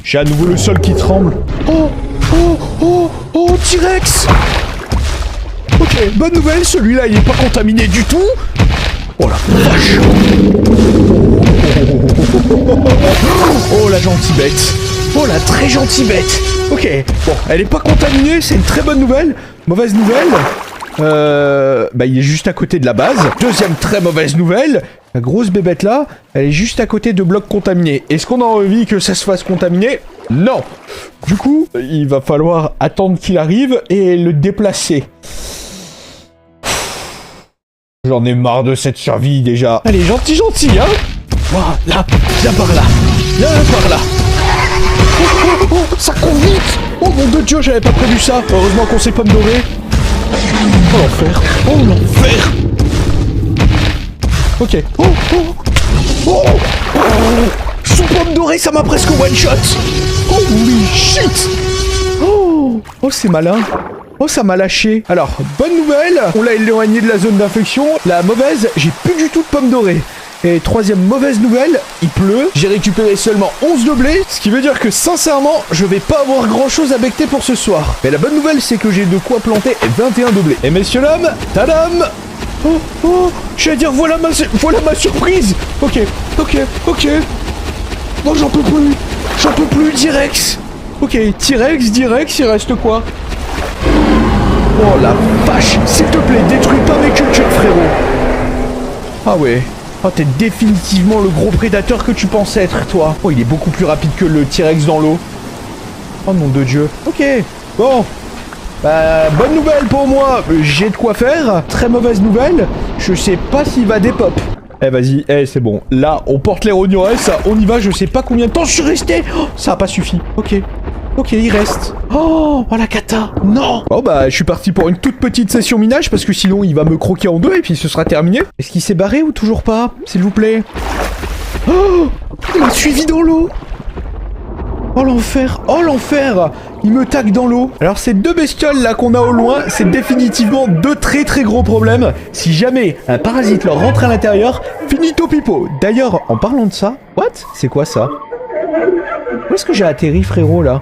J'ai à nouveau le sol qui tremble. Oh, T-Rex! Ok, bonne nouvelle, celui-là il est pas contaminé du tout. Oh la vache! Oh la gentille bête! Oh la très gentille bête! Ok, bon, elle est pas contaminée, c'est une très bonne nouvelle. Mauvaise nouvelle, il est juste à côté de la base. Deuxième très mauvaise nouvelle, la grosse bébête là, elle est juste à côté de blocs contaminés. Est-ce qu'on a envie que ça se fasse contaminer? Non! Du coup, il va falloir attendre qu'il arrive et le déplacer. J'en ai marre de cette survie déjà. Allez, gentil, hein? Wow, là, viens par là. Ça court vite. Oh mon Dieu, j'avais pas prévu ça. Heureusement qu'on s'est pas me dorer. Oh l'enfer. Ok. Sous pomme dorée, ça m'a presque one shot. Holy shit. Oh, c'est malin. Oh, ça m'a lâché. Alors, bonne nouvelle, on l'a éloigné de la zone d'infection. La mauvaise, j'ai plus du tout de pommes dorées. Et troisième mauvaise nouvelle, il pleut. J'ai récupéré seulement 11 de blé, ce qui veut dire que sincèrement, je vais pas avoir grand chose à becter pour ce soir. Mais la bonne nouvelle, c'est que j'ai de quoi planter 21 de blé. Et messieurs dames, tadam! Oh, j'allais dire voilà ma surprise. Ok. Non, j'en peux plus, T-Rex. Ok, T-Rex, il reste quoi? Oh la vache, s'il te plaît, détruis pas mes cultures, frérot. Ah ouais. Oh, t'es définitivement le gros prédateur que tu pensais être, toi. Oh, il est beaucoup plus rapide que le T-Rex dans l'eau. Oh, nom de Dieu. Ok, bon. Bah, bonne nouvelle pour moi. J'ai de quoi faire. Très mauvaise nouvelle. Je sais pas s'il va dépop. Eh, vas-y. Eh, c'est bon. Là, on porte les rognons. On y va. Je sais pas combien de temps je suis resté. Oh, ça a pas suffi. Ok, il reste. Oh, la cata. Non. Oh, bah, je suis parti pour une toute petite session minage parce que sinon, il va me croquer en deux et puis ce sera terminé. Est-ce qu'il s'est barré ou toujours pas? S'il vous plaît. Oh, il m'a suivi dans l'eau. Oh, l'enfer. Il me tague dans l'eau. Alors, ces deux bestioles là qu'on a au loin, c'est définitivement deux très très gros problèmes. Si jamais un parasite leur rentre à l'intérieur, finito pipo. D'ailleurs, en parlant de ça, what? C'est quoi ça? Où est-ce que j'ai atterri, frérot, là?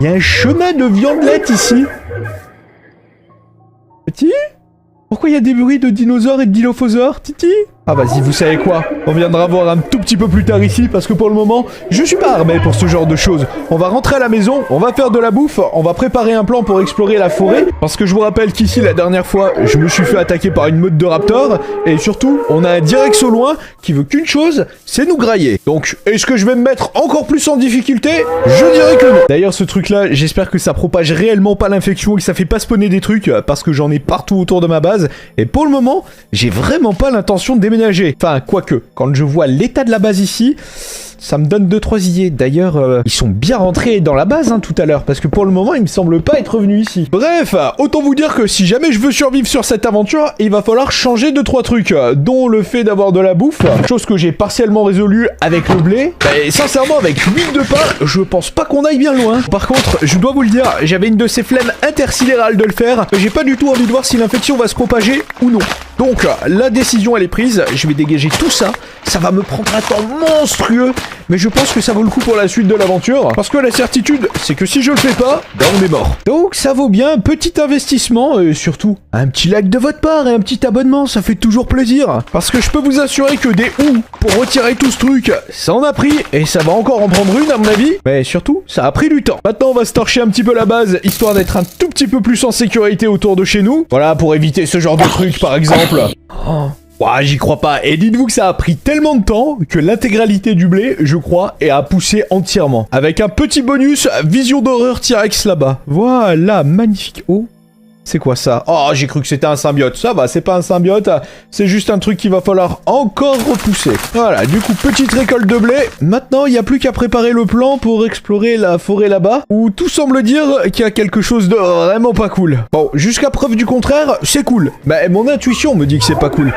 Il y a un chemin de viandelette ici. Petit? Pourquoi il y a des bruits de dinosaures et de dilophosaures, Titi? Ah, vas-y, vous savez quoi? On viendra voir un tout petit peu plus tard ici, parce que pour le moment, je suis pas armé pour ce genre de choses. On va rentrer à la maison, on va faire de la bouffe, on va préparer un plan pour explorer la forêt, parce que je vous rappelle qu'ici, la dernière fois, je me suis fait attaquer par une meute de raptors, et surtout, on a un T-Rex au loin qui veut qu'une chose, c'est nous grailler. Donc, est-ce que je vais me mettre encore plus en difficulté? Je dirais que non. D'ailleurs, ce truc-là, j'espère que ça propage réellement pas l'infection et que ça fait pas spawner des trucs, parce que j'en ai partout autour de ma base, et pour le moment, j'ai vraiment pas l'intention de déménager. Enfin, quoique, quand je vois l'état de la base ici, ça me donne 2-3 idées. D'ailleurs, ils sont bien rentrés dans la base tout à l'heure, parce que pour le moment, ils me semblent pas être revenus ici. Bref, autant vous dire que si jamais je veux survivre sur cette aventure, il va falloir changer 2-3 trucs, dont le fait d'avoir de la bouffe, chose que j'ai partiellement résolue avec le blé. Et sincèrement, avec l'huile de pain, je pense pas qu'on aille bien loin. Par contre, je dois vous le dire, j'avais une de ces flemmes intersidérales de le faire, mais j'ai pas du tout envie de voir si l'infection va se propager ou non. Donc, la décision elle est prise, je vais dégager tout ça, ça va me prendre un temps monstrueux, mais je pense que ça vaut le coup pour la suite de l'aventure, parce que la certitude, c'est que si je le fais pas, ben on est mort. Donc ça vaut bien un petit investissement, et surtout, un petit like de votre part et un petit abonnement, ça fait toujours plaisir. Parce que je peux vous assurer que des pour retirer tout ce truc, ça en a pris, et ça va encore en prendre une à mon avis, mais surtout, ça a pris du temps. Maintenant on va se torcher un petit peu la base, histoire d'être un tout petit peu plus en sécurité autour de chez nous, voilà, pour éviter ce genre de trucs par exemple. Oh. Ouah, j'y crois pas. Et dites-vous que ça a pris tellement de temps que l'intégralité du blé, je crois, est à pousser entièrement. Avec un petit bonus, vision d'horreur T-Rex là-bas. Voilà, magnifique. Oh, c'est quoi ça? Oh, j'ai cru que c'était un symbiote. Ça va, c'est pas un symbiote. C'est juste un truc qu'il va falloir encore repousser. Voilà, du coup, petite récolte de blé. Maintenant, il n'y a plus qu'à préparer le plan pour explorer la forêt là-bas, où tout semble dire qu'il y a quelque chose de vraiment pas cool. Bon, jusqu'à preuve du contraire, c'est cool. Mais mon intuition me dit que c'est pas cool.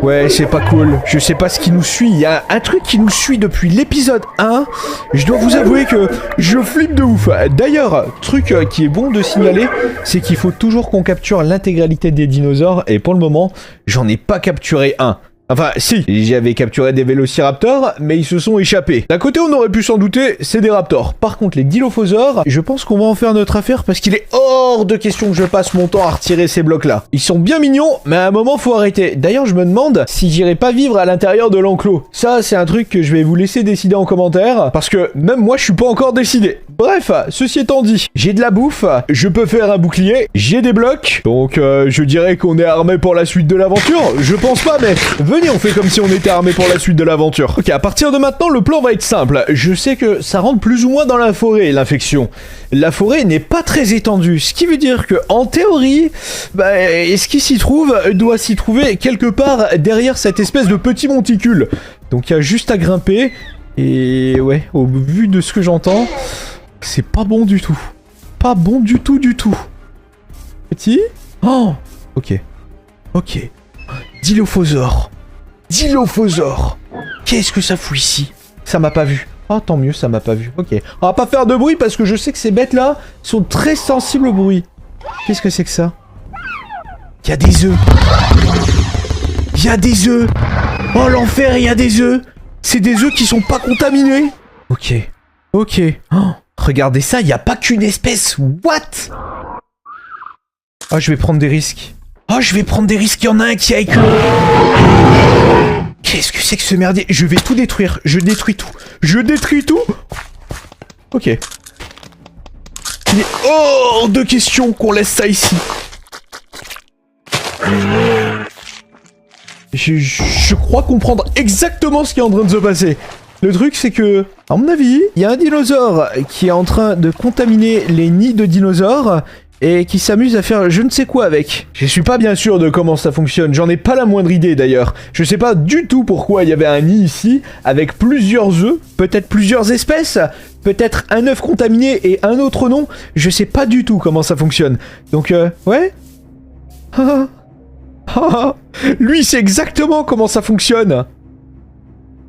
Ouais, c'est pas cool. Je sais pas ce qui nous suit. Il y a un truc qui nous suit depuis l'épisode 1. Je dois vous avouer que je flippe de ouf. D'ailleurs, truc qui est bon de signaler, c'est qu'il faut toujours qu'on capture l'intégralité des dinosaures. Et pour le moment, j'en ai pas capturé un. Enfin, si, j'avais capturé des vélociraptors, mais ils se sont échappés. D'un côté, on aurait pu s'en douter, c'est des raptors. Par contre, les dilophosaures, je pense qu'on va en faire notre affaire parce qu'il est hors de question que je passe mon temps à retirer ces blocs-là. Ils sont bien mignons, mais à un moment, faut arrêter. D'ailleurs, je me demande si j'irai pas vivre à l'intérieur de l'enclos. Ça, c'est un truc que je vais vous laisser décider en commentaire, parce que même moi, je suis pas encore décidé. Bref, ceci étant dit, j'ai de la bouffe, je peux faire un bouclier, j'ai des blocs, donc je dirais qu'on est armé pour la suite de l'aventure. Je pense pas, mais venez, on fait comme si on était armé pour la suite de l'aventure. Ok, à partir de maintenant, le plan va être simple. Je sais que ça rentre plus ou moins dans la forêt, l'infection. La forêt n'est pas très étendue, ce qui veut dire que, en théorie, ce qui s'y trouve doit s'y trouver quelque part derrière cette espèce de petit monticule. Donc il y a juste à grimper, et ouais, au vu de ce que j'entends, c'est pas bon du tout. Pas bon du tout du tout. Petit? Oh, ok. Ok. Dilophosaure. Dilophosaure. Qu'est-ce que ça fout ici? Ça m'a pas vu. Oh, tant mieux, ça m'a pas vu. Ok. On va pas faire de bruit parce que je sais que ces bêtes-là sont très sensibles au bruit. Qu'est-ce que c'est que ça? Il y a des œufs. Il y a des œufs. Oh, l'enfer, il y a des œufs. C'est des œufs qui sont pas contaminés. Ok. Ok. Oh, regardez ça, il n'y a pas qu'une espèce. What? Oh, je vais prendre des risques. Oh, je vais prendre des risques. Il y en a un qui a éclos. Qu'est-ce que c'est que ce merdier? Je vais tout détruire. Je détruis tout. Je détruis tout. Ok. Il est hors de question qu'on laisse ça ici. Je crois comprendre exactement ce qui est en train de se passer. Le truc, c'est que, à mon avis, il y a un dinosaure qui est en train de contaminer les nids de dinosaures et qui s'amuse à faire je ne sais quoi avec. Je suis pas bien sûr de comment ça fonctionne, j'en ai pas la moindre idée d'ailleurs. Je sais pas du tout pourquoi il y avait un nid ici, avec plusieurs œufs, peut-être plusieurs espèces, peut-être un œuf contaminé et un autre non. Je sais pas du tout comment ça fonctionne. Donc, ouais. Lui, c'est exactement comment ça fonctionne.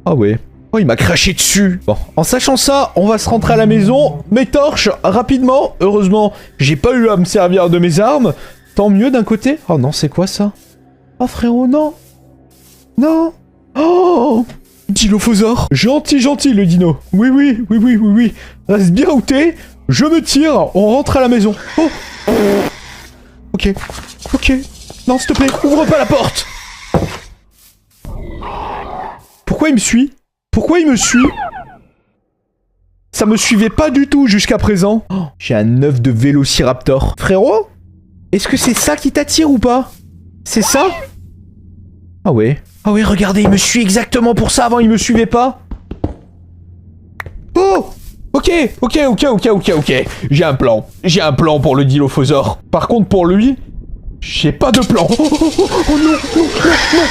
Ah ouais. Oh, il m'a craché dessus. Bon, en sachant ça, on va se rentrer à la maison. Mes torches, rapidement. Heureusement, j'ai pas eu à me servir de mes armes. Tant mieux d'un côté. Oh non, c'est quoi ça? Oh frérot, non. Non. Oh, Dilophosaure. Gentil, gentil le dino. Oui, oui, oui, oui, oui, oui. Reste bien où t'es. Je me tire. On rentre à la maison. Oh. Ok. Ok. Non, s'il te plaît, ouvre pas la porte. Pourquoi il me suit? Pourquoi il me suit? Ça me suivait pas du tout jusqu'à présent. Oh, j'ai un œuf de vélociraptor. Frérot? Est-ce que c'est ça qui t'attire ou pas? C'est ça? Ah ouais. Ah ouais, regardez, il me suit exactement pour ça. Avant, il me suivait pas. Oh! Ok, ok, ok, ok, ok, ok. J'ai un plan. J'ai un plan pour le Dilophosaure. Par contre, pour lui, j'ai pas de plan. Oh non, non, non, non.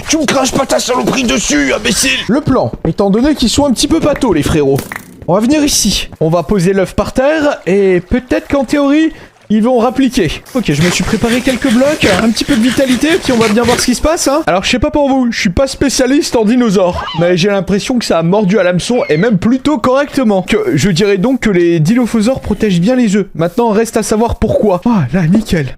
Tu me craches pas ta saloperie dessus, imbécile! Le plan, étant donné qu'ils sont un petit peu pâteaux, les frérots. On va venir ici. On va poser l'œuf par terre, et peut-être qu'en théorie, ils vont rappliquer. Ok, je me suis préparé quelques blocs, un petit peu de vitalité, puis on va bien voir ce qui se passe, hein. Alors, je sais pas pour vous, je suis pas spécialiste en dinosaures, mais j'ai l'impression que ça a mordu à l'hameçon, et même plutôt correctement. Je dirais donc que les dilophosaures protègent bien les œufs. Maintenant, reste à savoir pourquoi. Ah, là, nickel.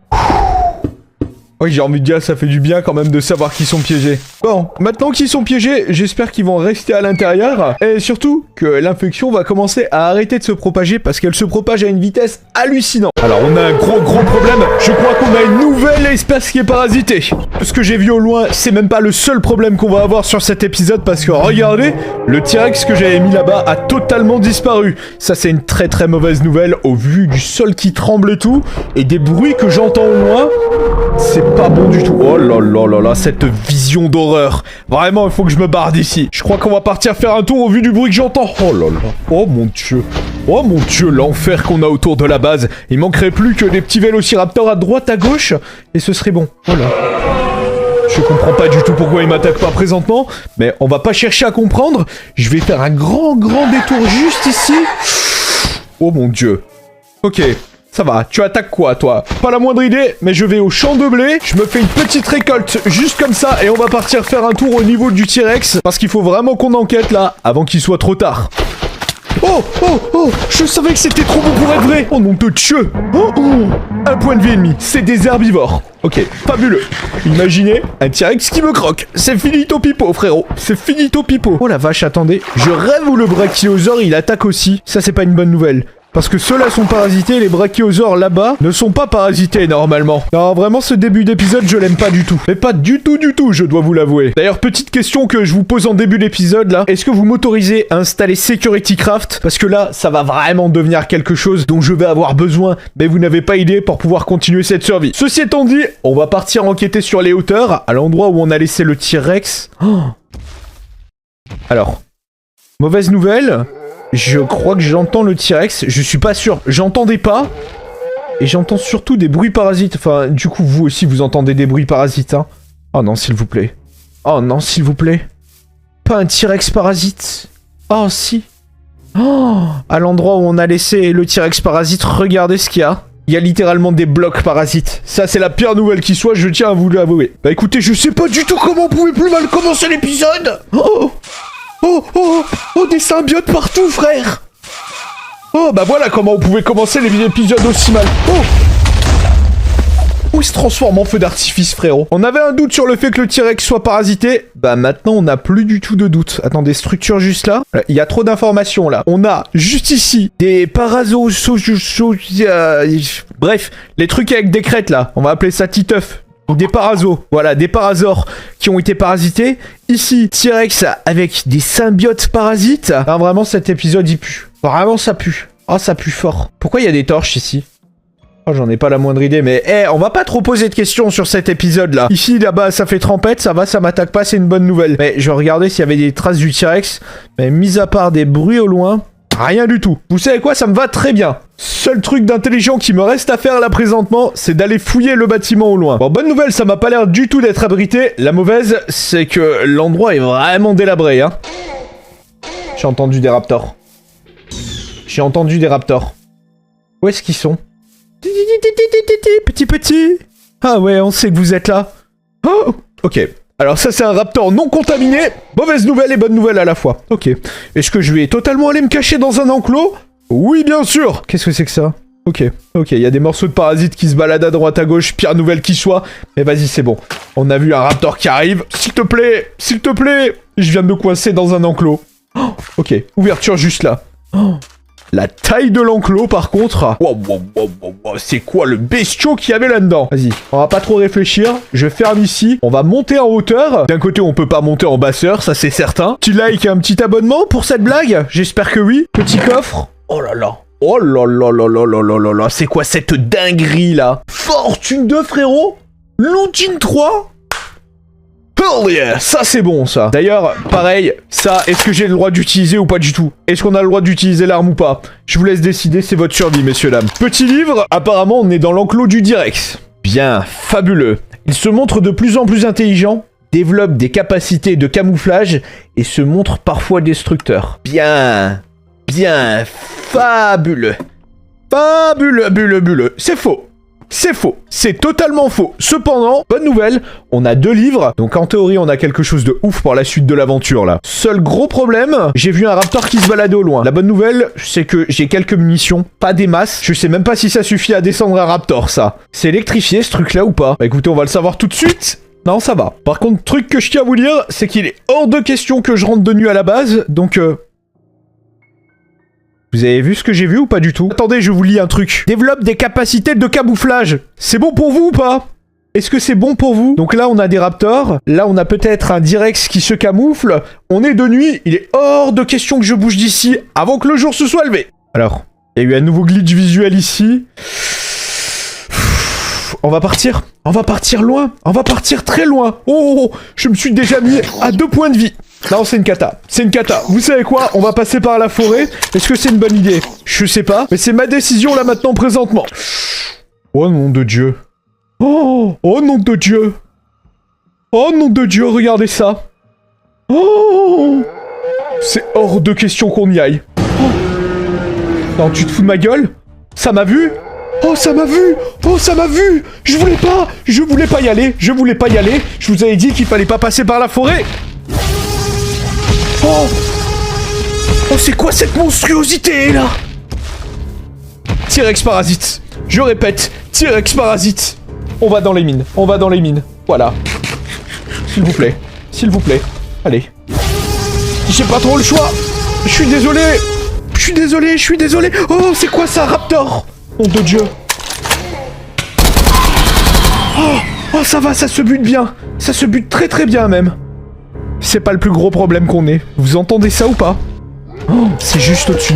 Oui, j'ai envie de dire, ça fait du bien quand même de savoir qu'ils sont piégés. Bon, maintenant qu'ils sont piégés, j'espère qu'ils vont rester à l'intérieur. Et surtout, que l'infection va commencer à arrêter de se propager parce qu'elle se propage à une vitesse hallucinante. Alors, on a un gros problème. Je crois qu'on a une nouvelle espèce qui est parasitée. Ce que j'ai vu au loin, c'est même pas le seul problème qu'on va avoir sur cet épisode parce que regardez, le T-Rex que j'avais mis là-bas a totalement disparu. Ça, c'est une très mauvaise nouvelle au vu du sol qui tremble et tout. Et des bruits que j'entends au loin. C'est pas bon du tout. Oh là là là là, cette vision d'horreur. Vraiment, il faut que je me barre d'ici. Je crois qu'on va partir faire un tour au vu du bruit que j'entends. Oh là là. Oh mon dieu. Oh mon dieu, l'enfer qu'on a autour de la base. Il manquerait plus que des petits vélociraptors à droite, à gauche, et ce serait bon. Oh là. Je comprends pas du tout pourquoi il m'attaque pas présentement, mais on va pas chercher à comprendre. Je vais faire un grand détour juste ici. Oh mon dieu. Ok. Ça va, tu attaques quoi, toi? Pas la moindre idée, mais je vais au champ de blé, je me fais une petite récolte juste comme ça, et on va partir faire un tour au niveau du T-Rex, parce qu'il faut vraiment qu'on enquête, là, avant qu'il soit trop tard. Oh, oh, oh, je savais que c'était trop beau pour être vrai. Oh non de Dieu. Oh, oh, un point de vie ennemi, c'est des herbivores. Ok, fabuleux. Imaginez un T-Rex qui me croque. C'est finito pipo, frérot. C'est finito pipo. Oh la vache, attendez. Je rêve où le brachiosaure, il attaque aussi. Ça, c'est pas une bonne nouvelle. Parce que ceux-là sont parasités, les brachiosaures là-bas ne sont pas parasités normalement. Non, vraiment ce début d'épisode, je l'aime pas du tout. Mais pas du tout, je dois vous l'avouer. D'ailleurs, petite question que je vous pose en début d'épisode là. Est-ce que vous m'autorisez à installer Security Craft? Parce que là, ça va vraiment devenir quelque chose dont je vais avoir besoin. Mais vous n'avez pas idée pour pouvoir continuer cette survie. Ceci étant dit, on va partir enquêter sur les hauteurs, à l'endroit où on a laissé le T-Rex. Oh. Alors, mauvaise nouvelle. Je crois que j'entends le T-Rex, je suis pas sûr, j'entendais pas. Et j'entends surtout des bruits parasites, enfin du coup vous aussi vous entendez des bruits parasites hein. Oh non s'il vous plaît. Oh non s'il vous plaît. Pas un T-Rex parasite. Oh si. Oh, à l'endroit où on a laissé le T-Rex parasite, regardez ce qu'il y a. Il y a littéralement des blocs parasites. Ça c'est la pire nouvelle qui soit, je tiens à vous l'avouer. Bah écoutez, je sais pas du tout comment on pouvait plus mal commencer l'épisode. Oh. Oh, oh, oh, des symbiotes partout, frère. Oh, bah voilà comment on pouvait commencer les épisodes aussi mal. Oh, il se transforme en feu d'artifice, frérot. On avait un doute sur le fait que le T-Rex soit parasité. Bah maintenant, on n'a plus du tout de doute. Attendez, structure juste là. Il y a trop d'informations là. On a juste ici des bref, les trucs avec des crêtes là. On va appeler ça Titeuf. Ou des parasos. Voilà, des parasaures qui ont été parasités. Ici, T-Rex avec des symbiotes parasites. Ah, vraiment, cet épisode, il pue. Vraiment, ça pue. Oh, ça pue fort. Pourquoi il y a des torches ici? Oh, j'en ai pas la moindre idée, mais on va pas trop poser de questions sur cet épisode-là. Ici, là-bas, ça fait trempette, ça va, ça m'attaque pas, c'est une bonne nouvelle. Mais je regardais s'il y avait des traces du T-Rex, mais mis à part des bruits au loin, rien du tout. Vous savez quoi, ça me va très bien. Seul truc d'intelligent qui me reste à faire là présentement, c'est d'aller fouiller le bâtiment au loin. Bon, bonne nouvelle, ça m'a pas l'air du tout d'être abrité. La mauvaise, c'est que l'endroit est vraiment délabré, hein. J'ai entendu des raptors. J'ai entendu des raptors. Où est-ce qu'ils sont? Petit. Ah ouais, on sait que vous êtes là. Oh, ok. Alors ça, c'est un raptor non contaminé. Mauvaise nouvelle et bonne nouvelle à la fois. Ok. Est-ce que je vais totalement aller me cacher dans un enclos? Oui, bien sûr. Qu'est-ce que c'est que ça? Ok, il y a des morceaux de parasites qui se baladent à droite à gauche, pire nouvelle qui soit. Mais vas-y, c'est bon. On a vu un raptor qui arrive. S'il te plaît. Je viens de me coincer dans un enclos. Oh, ok, ouverture juste là. Oh. La taille de l'enclos, par contre... Wow, c'est quoi le bestiau qu'il y avait là-dedans? Vas-y, on va pas trop réfléchir. Je ferme ici. On va monter en hauteur. D'un côté, on peut pas monter en basseur, ça c'est certain. Petit like et un petit abonnement pour cette blague? J'espère que oui. Petit coffre. Oh là là. Oh là là là là là là là là. C'est quoi cette dinguerie, là? Fortune 2, frérot? Loutine 3? Hell yeah, ça c'est bon ça. D'ailleurs, pareil, ça, est-ce que j'ai le droit d'utiliser ou pas du tout? Est-ce qu'on a le droit d'utiliser l'arme ou pas? Je vous laisse décider, c'est votre survie, messieurs, dames. Petit livre, apparemment on est dans l'enclos du T-Rex. Bien, fabuleux. Il se montre de plus en plus intelligent, développe des capacités de camouflage et se montre parfois destructeur. Bien, fabuleux. Fabuleux. C'est faux. C'est faux, c'est totalement faux. Cependant, bonne nouvelle, on a 2 livres, donc en théorie on a quelque chose de ouf pour la suite de l'aventure là. Seul gros problème, j'ai vu un raptor qui se baladait au loin. La bonne nouvelle, c'est que j'ai quelques munitions, pas des masses. Je sais même pas si ça suffit à descendre un raptor ça. C'est électrifié ce truc là ou pas? Bah écoutez, on va le savoir tout de suite. Non, ça va. Par contre, truc que je tiens à vous dire, c'est qu'il est hors de question que je rentre de nuit à la base, donc Vous avez vu ce que j'ai vu ou pas du tout? Attendez, je vous lis un truc. Développe des capacités de camouflage. C'est bon pour vous ou pas? Est-ce que c'est bon pour vous? Donc là, on a des raptors. Là, on a peut-être un T-Rex qui se camoufle. On est de nuit. Il est hors de question que je bouge d'ici avant que le jour se soit levé. Alors, il y a eu un nouveau glitch visuel ici. On va partir. On va partir loin. On va partir très loin. Oh, je me suis déjà mis à 2 points de vie. Non, c'est une cata. C'est une cata. Vous savez quoi? On va passer par la forêt. Est-ce que c'est une bonne idée? Je sais pas. Mais c'est ma décision là maintenant, présentement. Oh nom de Dieu. Oh nom de Dieu. Oh nom de Dieu, regardez ça. Oh, c'est hors de question qu'on y aille. Oh. Non, tu te fous de ma gueule? Ça m'a vu? Oh, ça m'a vu! Oh, ça m'a vu! Je voulais pas y aller. Je vous avais dit qu'il fallait pas passer par la forêt. Oh! Oh, c'est quoi cette monstruosité, là? T-Rex parasite. Je répète, T-Rex parasite. On va dans les mines. Voilà. S'il vous plaît. Allez. J'ai pas trop le choix. Je suis désolé. Oh, c'est quoi ça, raptor? Nom de Dieu. Oh, ça va, ça se bute bien. Ça se bute très très bien même. C'est pas le plus gros problème qu'on ait. Vous entendez ça ou pas? Oh, c'est juste au-dessus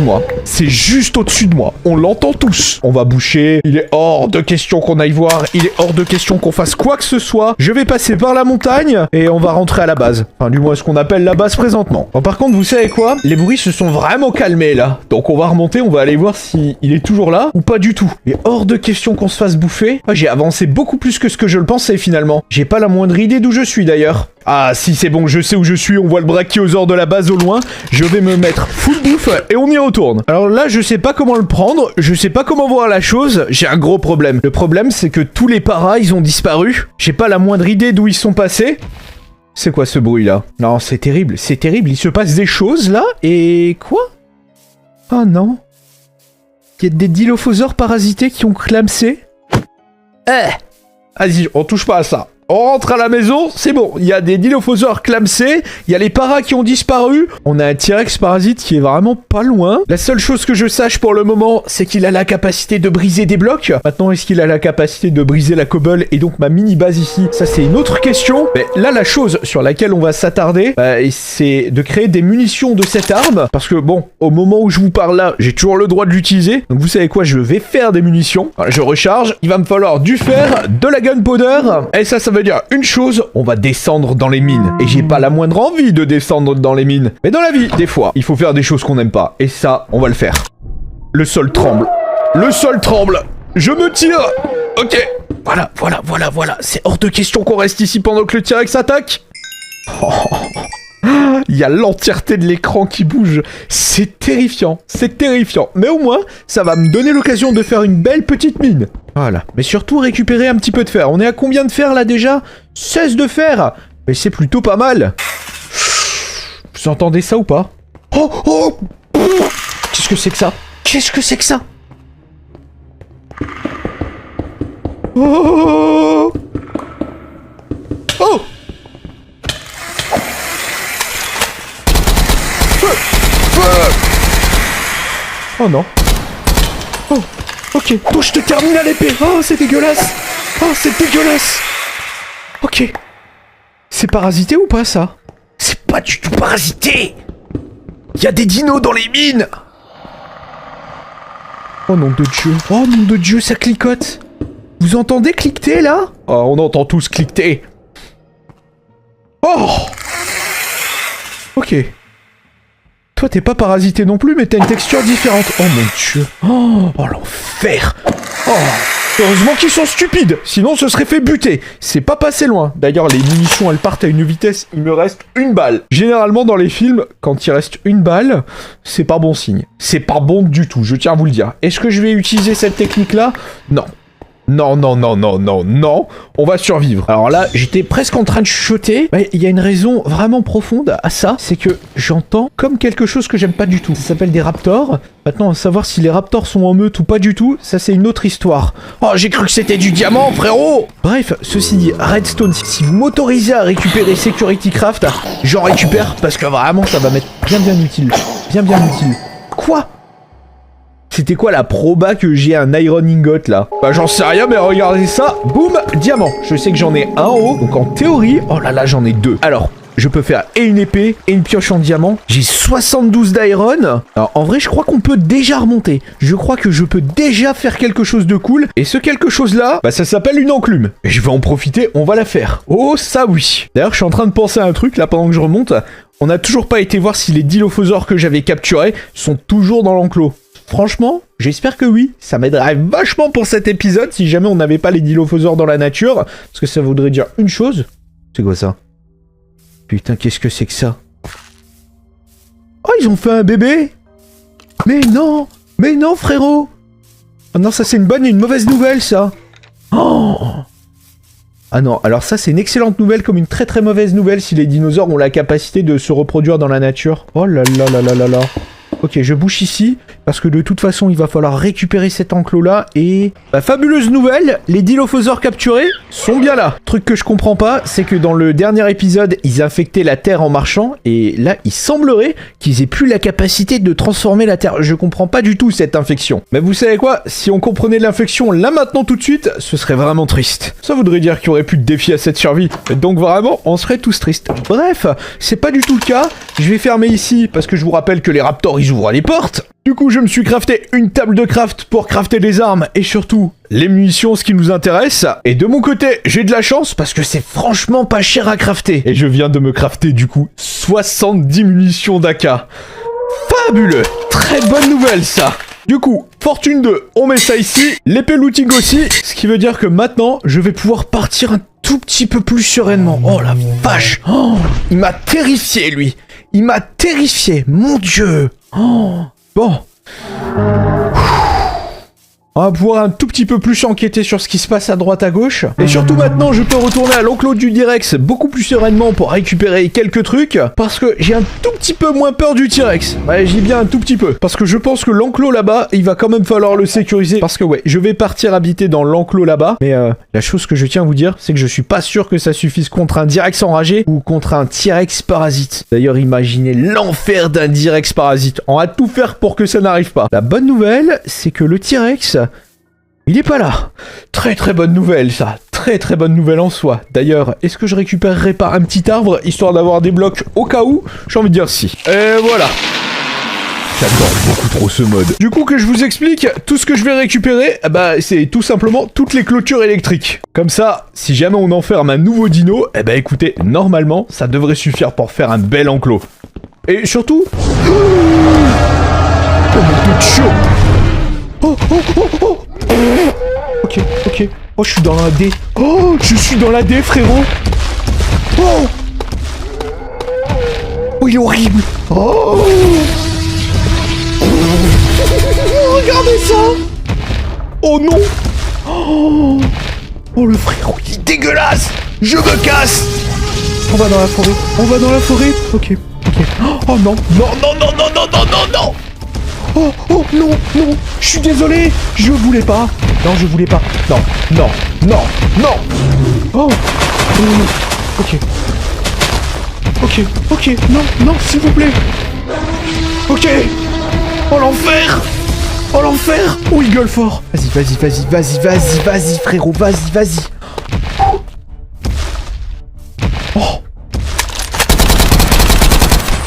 de moi. On l'entend tous. On va boucher. Il est hors de question qu'on aille voir. Il est hors de question qu'on fasse quoi que ce soit. Je vais passer par la montagne et on va rentrer à la base. Enfin, du moins ce qu'on appelle la base présentement. Bon, par contre, vous savez quoi? Les bruits se sont vraiment calmés là. Donc on va remonter, on va aller voir si il est toujours là ou pas du tout. Il est hors de question qu'on se fasse bouffer. Ah, j'ai avancé beaucoup plus que ce que je le pensais finalement. J'ai pas la moindre idée d'où je suis d'ailleurs. Ah si, c'est bon, je sais où je suis, on voit le brachiosaure de la base au loin. Je vais me mettre full bouffe et on y retourne. Alors là, je sais pas comment le prendre, je sais pas comment voir la chose, j'ai un gros problème. Le problème, c'est que tous les paras, ils ont disparu. J'ai pas la moindre idée d'où ils sont passés. C'est quoi ce bruit-là? Non, c'est terrible, il se passe des choses, là, et... quoi? Oh non. Il y a des dilophosaures parasités qui ont clamsé. Vas-y, on touche pas à ça. On rentre à la maison, c'est bon. Il y a des dilophosaures clamsés, il y a les paras qui ont disparu. On a un T-Rex parasite qui est vraiment pas loin. La seule chose que je sache pour le moment, c'est qu'il a la capacité de briser des blocs. Maintenant, est-ce qu'il a la capacité de briser la cobble et donc ma mini-base ici? Ça, c'est une autre question. Mais là, la chose sur laquelle on va s'attarder, c'est de créer des munitions de cette arme. Parce que bon, au moment où je vous parle là, j'ai toujours le droit de l'utiliser. Donc vous savez quoi, je vais faire des munitions. Voilà, je recharge. Il va me falloir du fer, de la gunpowder. Et ça veut dire une chose, on va descendre dans les mines. Et j'ai pas la moindre envie de descendre dans les mines. Mais dans la vie, des fois, il faut faire des choses qu'on n'aime pas. Et ça, on va le faire. Le sol tremble. Le sol tremble. Je me tire. Ok. Voilà. C'est hors de question qu'on reste ici pendant que le T-Rex attaque. Oh. Il y a l'entièreté de l'écran qui bouge. C'est terrifiant. Mais au moins, ça va me donner l'occasion de faire une belle petite mine. Voilà. Mais surtout, récupérer un petit peu de fer. On est à combien de fer, là, déjà? 16 de fer. Mais c'est plutôt pas mal. Vous entendez ça ou pas? Oh. Qu'est-ce que c'est que ça? Oh. Oh non. Oh, ok. Touche de termine à l'épée. Oh, c'est dégueulasse. Ok. C'est parasité ou pas, ça? C'est pas du tout parasité. Il y a des dinos dans les mines. Oh nom de Dieu, ça cliquote. Vous entendez cliqueter, là? Oh, on entend tous cliqueter. Oh. Ok. Toi, t'es pas parasité non plus, mais t'as une texture différente. Oh mon Dieu. Oh l'enfer. Oh. Heureusement qu'ils sont stupides, sinon ce serait fait buter. C'est pas passé loin. D'ailleurs, les munitions, elles partent à une vitesse, il me reste une balle. Généralement, dans les films, quand il reste une balle, c'est pas bon signe. C'est pas bon du tout, je tiens à vous le dire. Est-ce que je vais utiliser cette technique-là? Non. Non, on va survivre. Alors là, j'étais presque en train de chuchoter. Il y a une raison vraiment profonde à ça, c'est que j'entends comme quelque chose que j'aime pas du tout. Ça s'appelle des raptors. Maintenant, à savoir si les raptors sont en meute ou pas du tout, ça c'est une autre histoire. Oh, j'ai cru que c'était du diamant, frérot. Bref, ceci dit, Redstone, si vous m'autorisez à récupérer Security Craft, j'en récupère parce que vraiment, ça va m'être bien utile. Bien utile. Quoi? C'était quoi la proba que j'ai un iron ingot là? Bah j'en sais rien, mais regardez ça. Boum, diamant. Je sais que j'en ai un en haut. Donc en théorie, oh là là, j'en ai deux. Alors, je peux faire et une épée et une pioche en diamant. J'ai 72 d'iron. Alors en vrai, je crois qu'on peut déjà remonter. Je crois que je peux déjà faire quelque chose de cool. Et ce quelque chose là, bah ça s'appelle une enclume. Et je vais en profiter, on va la faire. Oh ça oui. D'ailleurs, je suis en train de penser à un truc là pendant que je remonte. On n'a toujours pas été voir si les dilophosaures que j'avais capturés sont toujours dans l'enclos. Franchement, j'espère que oui. Ça m'aiderait vachement pour cet épisode si jamais on n'avait pas les dilophosaures dans la nature. Parce que ça voudrait dire une chose. C'est quoi ça? Putain, qu'est-ce que c'est que ça? Oh, ils ont fait un bébé? Mais non, frérot. Oh non, ça c'est une bonne et une mauvaise nouvelle, ça. Oh. Ah non, alors ça c'est une excellente nouvelle comme une très mauvaise nouvelle si les dinosaures ont la capacité de se reproduire dans la nature. Oh là là. Ok, je bouge ici, parce que de toute façon, il va falloir récupérer cet enclos-là, et... Bah, fabuleuse nouvelle, les dilophosaures capturés sont bien là. Truc que je comprends pas, c'est que dans le dernier épisode, ils infectaient la Terre en marchant, et là, il semblerait qu'ils aient plus la capacité de transformer la Terre. Je comprends pas du tout cette infection. Mais vous savez quoi? Si on comprenait l'infection là maintenant tout de suite, ce serait vraiment triste. Ça voudrait dire qu'il y aurait plus de défi à cette survie. Donc vraiment, on serait tous tristes. Bref, c'est pas du tout le cas. Je vais fermer ici, parce que je vous rappelle que les raptors, ils ouvrent les portes. Du coup, je me suis crafté une table de craft pour crafter des armes et surtout les munitions, ce qui nous intéresse. Et de mon côté, j'ai de la chance parce que c'est franchement pas cher à crafter. Et je viens de me crafter du coup 70 munitions d'AK. Fabuleux! Très bonne nouvelle ça! Du coup, fortune 2, on met ça ici, l'épée looting aussi, ce qui veut dire que maintenant, je vais pouvoir partir un tout petit peu plus sereinement. Oh la vache! Oh, il m'a terrifié, lui! Il m'a terrifié, mon Dieu! Oh, bon. On va pouvoir un tout petit peu plus enquêter sur ce qui se passe à droite à gauche. Et surtout maintenant, je peux retourner à l'enclos du T-Rex beaucoup plus sereinement pour récupérer quelques trucs. Parce que j'ai un tout petit peu moins peur du T-Rex. Ouais, j'y bien un tout petit peu. Parce que je pense que l'enclos là-bas, il va quand même falloir le sécuriser. Parce que ouais, je vais partir habiter dans l'enclos là-bas. Mais la chose que je tiens à vous dire, c'est que je suis pas sûr que ça suffise contre un T-Rex enragé ou contre un T-Rex parasite. D'ailleurs, imaginez l'enfer d'un T-Rex parasite. On va tout faire pour que ça n'arrive pas. La bonne nouvelle, c'est que le T-Rex, il est pas là. Très très bonne nouvelle ça. Très très bonne nouvelle en soi. D'ailleurs, est-ce que je récupérerai pas un petit arbre histoire d'avoir des blocs au cas où? J'ai envie de dire si. Et voilà. J'adore beaucoup trop ce mode. Du coup, que je vous explique, tout ce que je vais récupérer, bah, c'est tout simplement toutes les clôtures électriques. Comme ça, si jamais on enferme un nouveau dino, eh ben écoutez, normalement, ça devrait suffire pour faire un bel enclos. Et surtout... Oh mon Dieu, chaud. Oh, oh, oh, oh. Ok, ok. Oh, je suis dans la D. Oh, je suis dans la D, frérot. Oh. Oh, il est horrible. Oh. Regardez ça. Oh non. Oh. Oh, le frérot, il est dégueulasse. Je me casse. On va dans la forêt. On va dans la forêt. Ok, ok. Oh non, non, non, non, non, non, non, non, non. Oh, oh, non, non, je suis désolé, je voulais pas. Non, je voulais pas. Non, non, non, non. Oh, ok. Ok, ok, non, non, s'il vous plaît. Ok. Oh, l'enfer. Oh, l'enfer. Oh, il gueule fort. Vas-y, vas-y, vas-y, vas-y, vas-y, vas-y, frérot, vas-y, vas-y. Oh.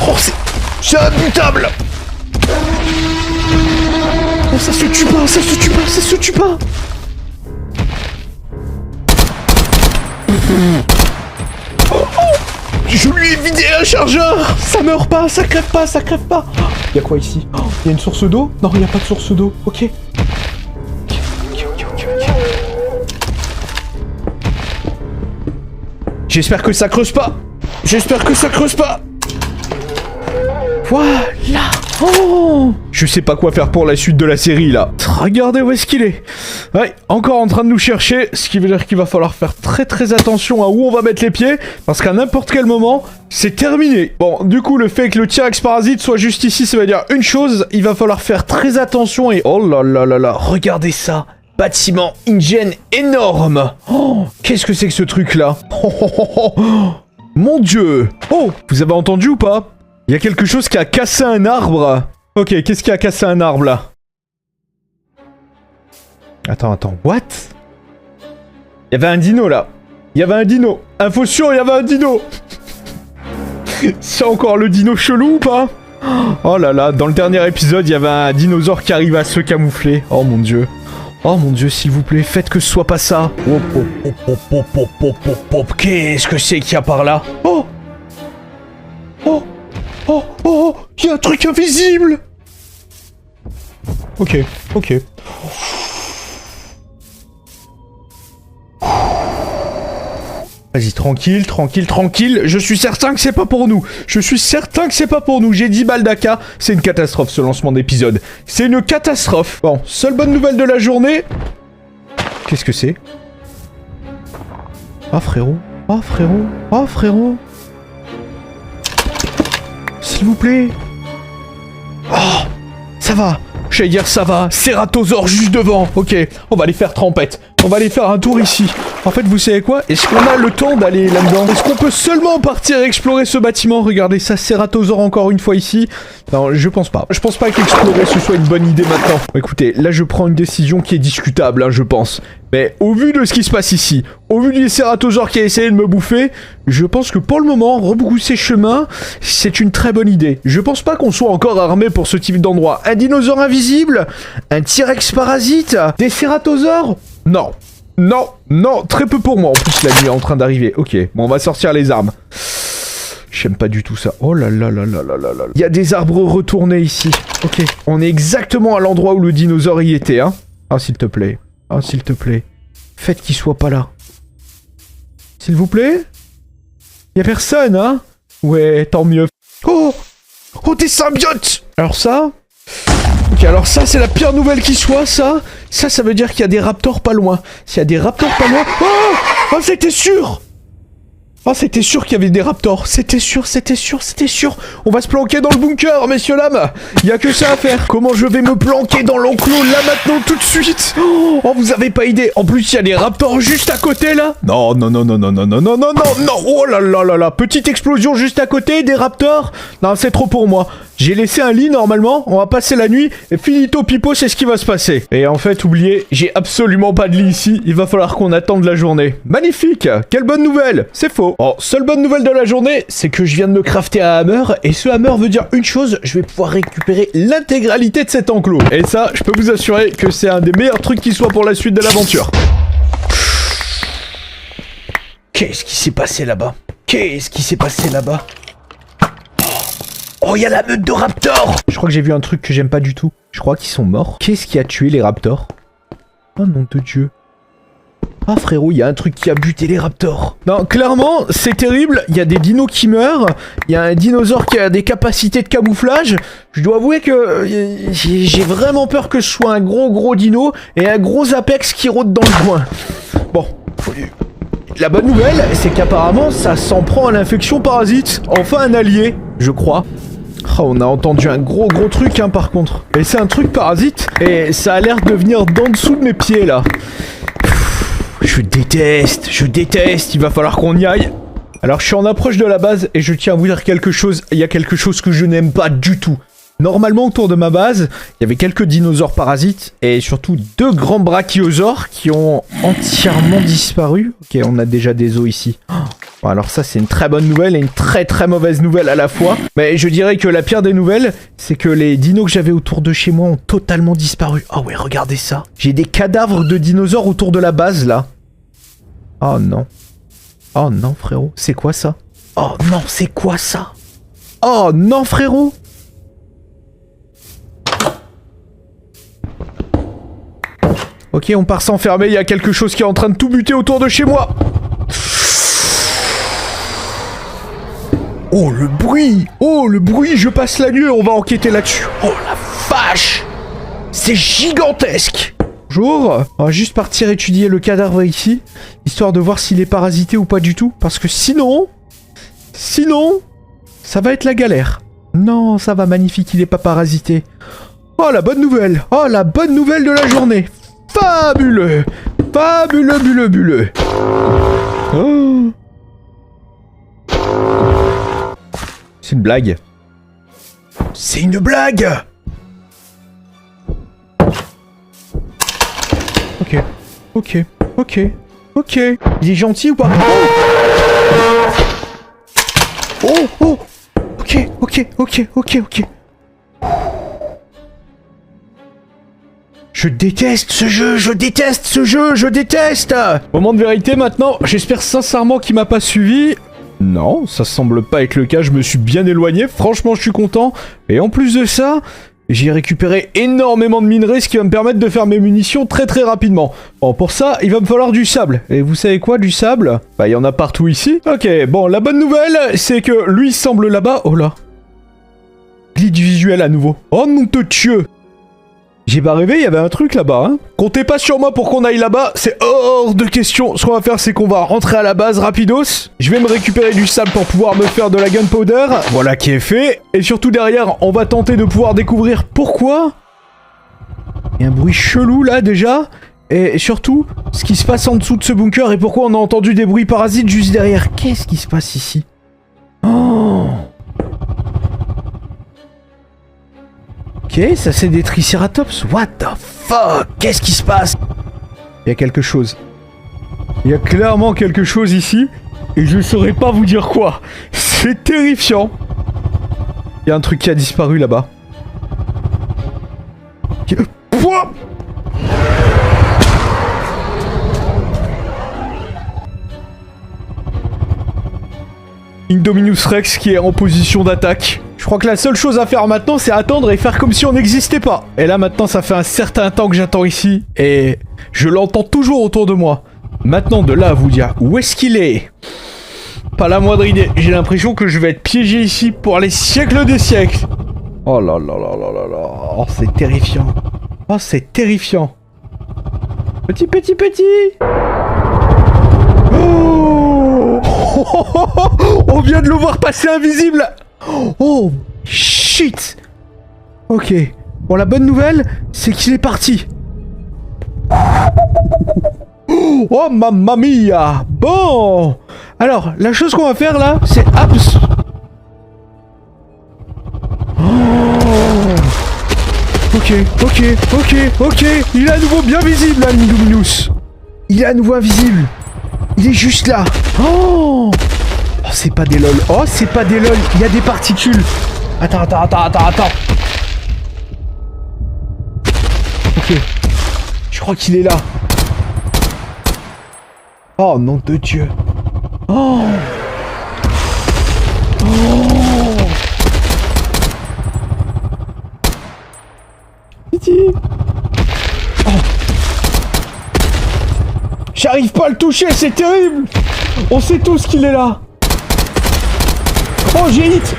Oh, c'est imbutable. Oh, ça se tue pas, ça se tue pas, ça se tue pas. Oh, oh. Je lui ai vidé un chargeur. Ça meurt pas, ça crève pas, ça crève pas. Y'a quoi ici? Y'a une source d'eau? Non, y'a pas de source d'eau. Ok. J'espère que ça creuse pas. J'espère que ça creuse pas. Voilà. Oh, je sais pas quoi faire pour la suite de la série là. Regardez où est-ce qu'il est. Ouais, encore en train de nous chercher, ce qui veut dire qu'il va falloir faire très très attention à où on va mettre les pieds, parce qu'à n'importe quel moment, c'est terminé. Bon, du coup, le fait que le T-Rex parasite soit juste ici, ça veut dire une chose, il va falloir faire très attention et... Oh là là là là, regardez ça. Bâtiment InGen énorme. Oh, qu'est-ce que c'est que ce truc là? Oh, oh, oh, oh. Mon Dieu. Oh, vous avez entendu ou pas? Il y a quelque chose qui a cassé un arbre. Ok, qu'est-ce qui a cassé un arbre là? Attends, attends, what? Il y avait un dino là. Il y avait un dino. Info sûre, il y avait un dino. C'est encore le dino chelou ou pas? Oh là là, dans le dernier épisode, il y avait un dinosaure qui arrive à se camoufler. Oh mon dieu. Oh mon dieu, s'il vous plaît, faites que ce soit pas ça. Qu'est-ce que c'est qu'il y a par là? Oh. Oh. Oh, oh, il y a un truc invisible. Ok, ok. Vas-y, tranquille, tranquille, tranquille. Je suis certain que c'est pas pour nous. Je suis certain que c'est pas pour nous. J'ai 10 balles d'AK. C'est une catastrophe, ce lancement d'épisode. C'est une catastrophe. Bon, seule bonne nouvelle de la journée. Qu'est-ce que c'est? Ah, frérot. Ah, frérot. Ah, frérot. S'il vous plaît. Oh, ça va. J'allais dire ça va. Cératosaure juste devant. Ok, on va aller faire trempette. On va aller faire un tour ici. En fait, vous savez quoi? Est-ce qu'on a le temps d'aller là-dedans? Est-ce qu'on peut seulement partir explorer ce bâtiment? Regardez ça, Cératosaure encore une fois ici. Non, je pense pas. Je pense pas qu'explorer ce soit une bonne idée maintenant. Bon, écoutez, là je prends une décision qui est discutable, hein, je pense. Mais au vu de ce qui se passe ici, au vu du Cératosaure qui a essayé de me bouffer, je pense que pour le moment, rebrousser chemin, c'est une très bonne idée. Je pense pas qu'on soit encore armé pour ce type d'endroit. Un dinosaure invisible? Un T-Rex parasite? Des Cératosaures? Non. Non, non, très peu pour moi. En plus, la nuit est en train d'arriver. Ok, bon, on va sortir les armes. J'aime pas du tout ça. Oh là là là là là là là. Il y a des arbres retournés ici. Ok, on est exactement à l'endroit où le dinosaure y était, hein. Ah, s'il te plaît. Ah, s'il te plaît. Faites qu'il soit pas là. S'il vous plaît? Y a personne, hein? Ouais, tant mieux. Oh! Oh, des symbiotes! Alors ça... Ok, alors ça, c'est la pire nouvelle qui soit, ça. Ça veut dire qu'il y a des raptors pas loin. S'il y a des raptors pas loin... Oh, oh, c'était sûr. Oh, c'était sûr qu'il y avait des raptors. C'était sûr. On va se planquer dans le bunker, messieurs, dames. Il y a que ça à faire. Comment je vais me planquer dans l'enclos, là, maintenant, tout de suite? Oh, vous avez pas idée. En plus, il y a des raptors juste à côté, là. Non. Oh là là. Petite explosion juste à côté, des raptors. Non, c'est trop pour moi. J'ai laissé un lit, normalement. On va passer la nuit. Et finito pipo, c'est ce qui va se passer. Et en fait, oubliez, j'ai absolument pas de lit ici. Il va falloir qu'on attende la journée. Magnifique. Quelle bonne nouvelle. C'est faux. Bon, seule bonne nouvelle de la journée, c'est que je viens de me crafter un hammer. Et ce hammer veut dire une chose, je vais pouvoir récupérer l'intégralité de cet enclos. Et ça, je peux vous assurer que c'est un des meilleurs trucs qui soit pour la suite de l'aventure. Qu'est-ce qui s'est passé là-bas? Oh, il y a la meute de raptors! Je crois que j'ai vu un truc que j'aime pas du tout. Je crois qu'ils sont morts. Qu'est-ce qui a tué les raptors? Oh nom de Dieu. Ah frérot, il y a un truc qui a buté les raptors. Non, clairement, c'est terrible. Il y a des dinos qui meurent. Il y a un dinosaure qui a des capacités de camouflage. Je dois avouer que j'ai vraiment peur que ce soit un gros dino et un gros apex qui rôde dans le coin. Bon. La bonne nouvelle, c'est qu'apparemment, ça s'en prend à l'infection parasite. Enfin un allié, je crois. Oh, on a entendu un gros truc, hein, par contre. Et c'est un truc parasite. Et ça a l'air de venir d'en dessous de mes pieds, là. Je déteste. Il va falloir qu'on y aille. Alors, je suis en approche de la base et je tiens à vous dire quelque chose. Il y a quelque chose que je n'aime pas du tout. Normalement, autour de ma base, il y avait quelques dinosaures parasites et surtout 2 grands brachiosaures qui ont entièrement disparu. Ok, on a déjà des os ici. Bon, alors ça, c'est une très bonne nouvelle et une très mauvaise nouvelle à la fois. Mais je dirais que la pire des nouvelles, c'est que les dinos que j'avais autour de chez moi ont totalement disparu. Oh ouais, regardez ça. J'ai des cadavres de dinosaures autour de la base, là. Oh non. Oh non, frérot. C'est quoi ça? Oh non, c'est quoi ça? Oh non, frérot. Ok, on part s'enfermer, il y a quelque chose qui est en train de tout buter autour de chez moi. Oh le bruit, je passe la nuit, on va enquêter là-dessus. Oh la vache, c'est gigantesque. Bonjour, on va juste partir étudier le cadavre ici, histoire de voir s'il est parasité ou pas du tout, parce que sinon, ça va être la galère. Non, ça va, magnifique, il est pas parasité. Oh la bonne nouvelle de la journée. Fabuleux! Buleux. Oh. C'est une blague. C'est une blague! Ok. Il est gentil ou pas? Oh! Ok. Je déteste ce jeu. Moment de vérité maintenant, j'espère sincèrement qu'il m'a pas suivi. Non, ça semble pas être le cas, je me suis bien éloigné, franchement je suis content. Et en plus de ça, j'ai récupéré énormément de minerais, ce qui va me permettre de faire mes munitions très rapidement. Bon, pour ça, il va me falloir du sable. Et vous savez quoi, du sable? Bah, il y en a partout ici. Ok, bon, la bonne nouvelle, c'est que lui semble là-bas. Oh là. Glitch visuel à nouveau. Oh non de Dieu. J'ai pas rêvé, il y avait un truc là-bas, hein. Comptez pas sur moi pour qu'on aille là-bas, c'est hors de question. Ce qu'on va faire, c'est qu'on va rentrer à la base rapidos. Je vais me récupérer du sable pour pouvoir me faire de la gunpowder. Voilà qui est fait. Et surtout derrière, on va tenter de pouvoir découvrir pourquoi. Il y a un bruit chelou là déjà. Et surtout, ce qui se passe en dessous de ce bunker et pourquoi on a entendu des bruits parasites juste derrière. Qu'est-ce qui se passe ici? Oh! Ok, ça c'est des tricératops. What the fuck? Qu'est-ce qui se passe? Il y a quelque chose. Il y a clairement quelque chose ici. Et je saurais pas vous dire quoi. C'est terrifiant. Il y a un truc qui a disparu là-bas. Pouah! Indominus Rex qui est en position d'attaque. Je crois que la seule chose à faire maintenant, c'est attendre et faire comme si on n'existait pas. Et là, maintenant, ça fait un certain temps que j'attends ici. Et je l'entends toujours autour de moi. Maintenant, de là à vous dire où est-ce qu'il est? Pas la moindre idée. J'ai l'impression que je vais être piégé ici pour les siècles des siècles. Oh là là là là là là. Oh, c'est terrifiant. Oh, c'est terrifiant. Petit, petit, petit. Oh. On vient de le voir passer invisible. Oh, shit. Ok. Bon, la bonne nouvelle, c'est qu'il est parti. Oh, mamma mia. Bon. Alors, la chose qu'on va faire là, c'est abs... Ok, ok, ok, ok. Il est à nouveau bien visible, là, Lindominus. Il est à nouveau invisible. Il est juste là. Oh, oh, c'est pas des lol. Oh, c'est pas des lol. Il y a des particules. Attends. Ok. Je crois qu'il est là. Oh, nom de Dieu. Oh. Oh. Oh. J'arrive pas à le toucher, c'est terrible. On sait tous qu'il est là. Oh j'ai hit.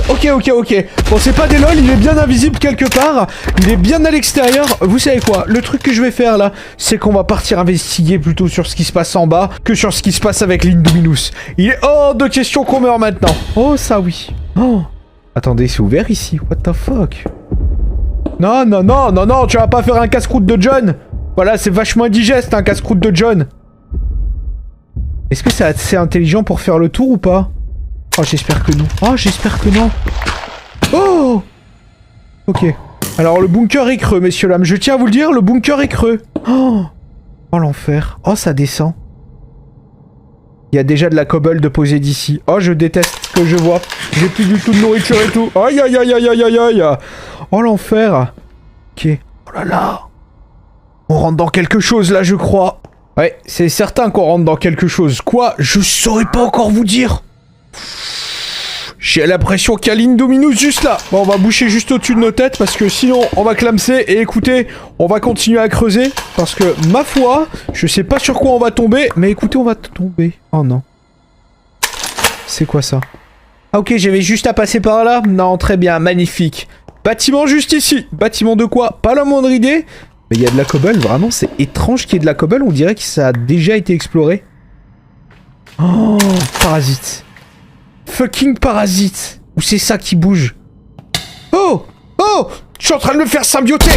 Ok. Bon c'est pas des lol, il est bien invisible quelque part. Il est bien à l'extérieur. Vous savez quoi? Le truc que je vais faire là, c'est qu'on va partir investiguer plutôt sur ce qui se passe en bas que sur ce qui se passe avec Lindominus. Il est hors de question qu'on meurt maintenant. Oh ça oui. Oh. Attendez, c'est ouvert ici. What the fuck? Non, tu vas pas faire un casse-croûte de John. Voilà, c'est vachement indigeste un casse-croûte de John. Est-ce que c'est assez intelligent pour faire le tour ou pas? Oh, j'espère que non. Oh, j'espère que non. Oh. Ok. Alors, le bunker est creux, messieurs, dames. Je tiens à vous le dire, le bunker est creux. Oh, oh l'enfer. Oh, ça descend. Il y a déjà de la cobble de posée d'ici. Oh, je déteste ce que je vois. J'ai plus du tout de nourriture et tout. Aïe, aïe, aïe, aïe, aïe, aïe, aïe. Oh, l'enfer. Ok. Oh là là. On rentre dans quelque chose, là, je crois. Ouais, c'est certain qu'on rentre dans quelque chose. Quoi? Je saurais pas encore vous dire. J'ai l'impression qu'il y a Lindominus juste là. Bon, on va boucher juste au-dessus de nos têtes parce que sinon, on va clamser. Et écoutez, on va continuer à creuser. Parce que, ma foi, je sais pas sur quoi on va tomber. Mais écoutez, on va tomber. Oh non. C'est quoi ça? Ah ok, j'avais juste à passer par là. Non, très bien, magnifique. Bâtiment juste ici. Bâtiment de quoi? Pas la moindre idée. Mais il y a de la cobble, vraiment, c'est étrange qu'il y ait de la cobble. On dirait que ça a déjà été exploré. Oh, parasite. Fucking parasite. Ou c'est ça qui bouge? Oh! Oh! Je suis en train de me faire symbioter!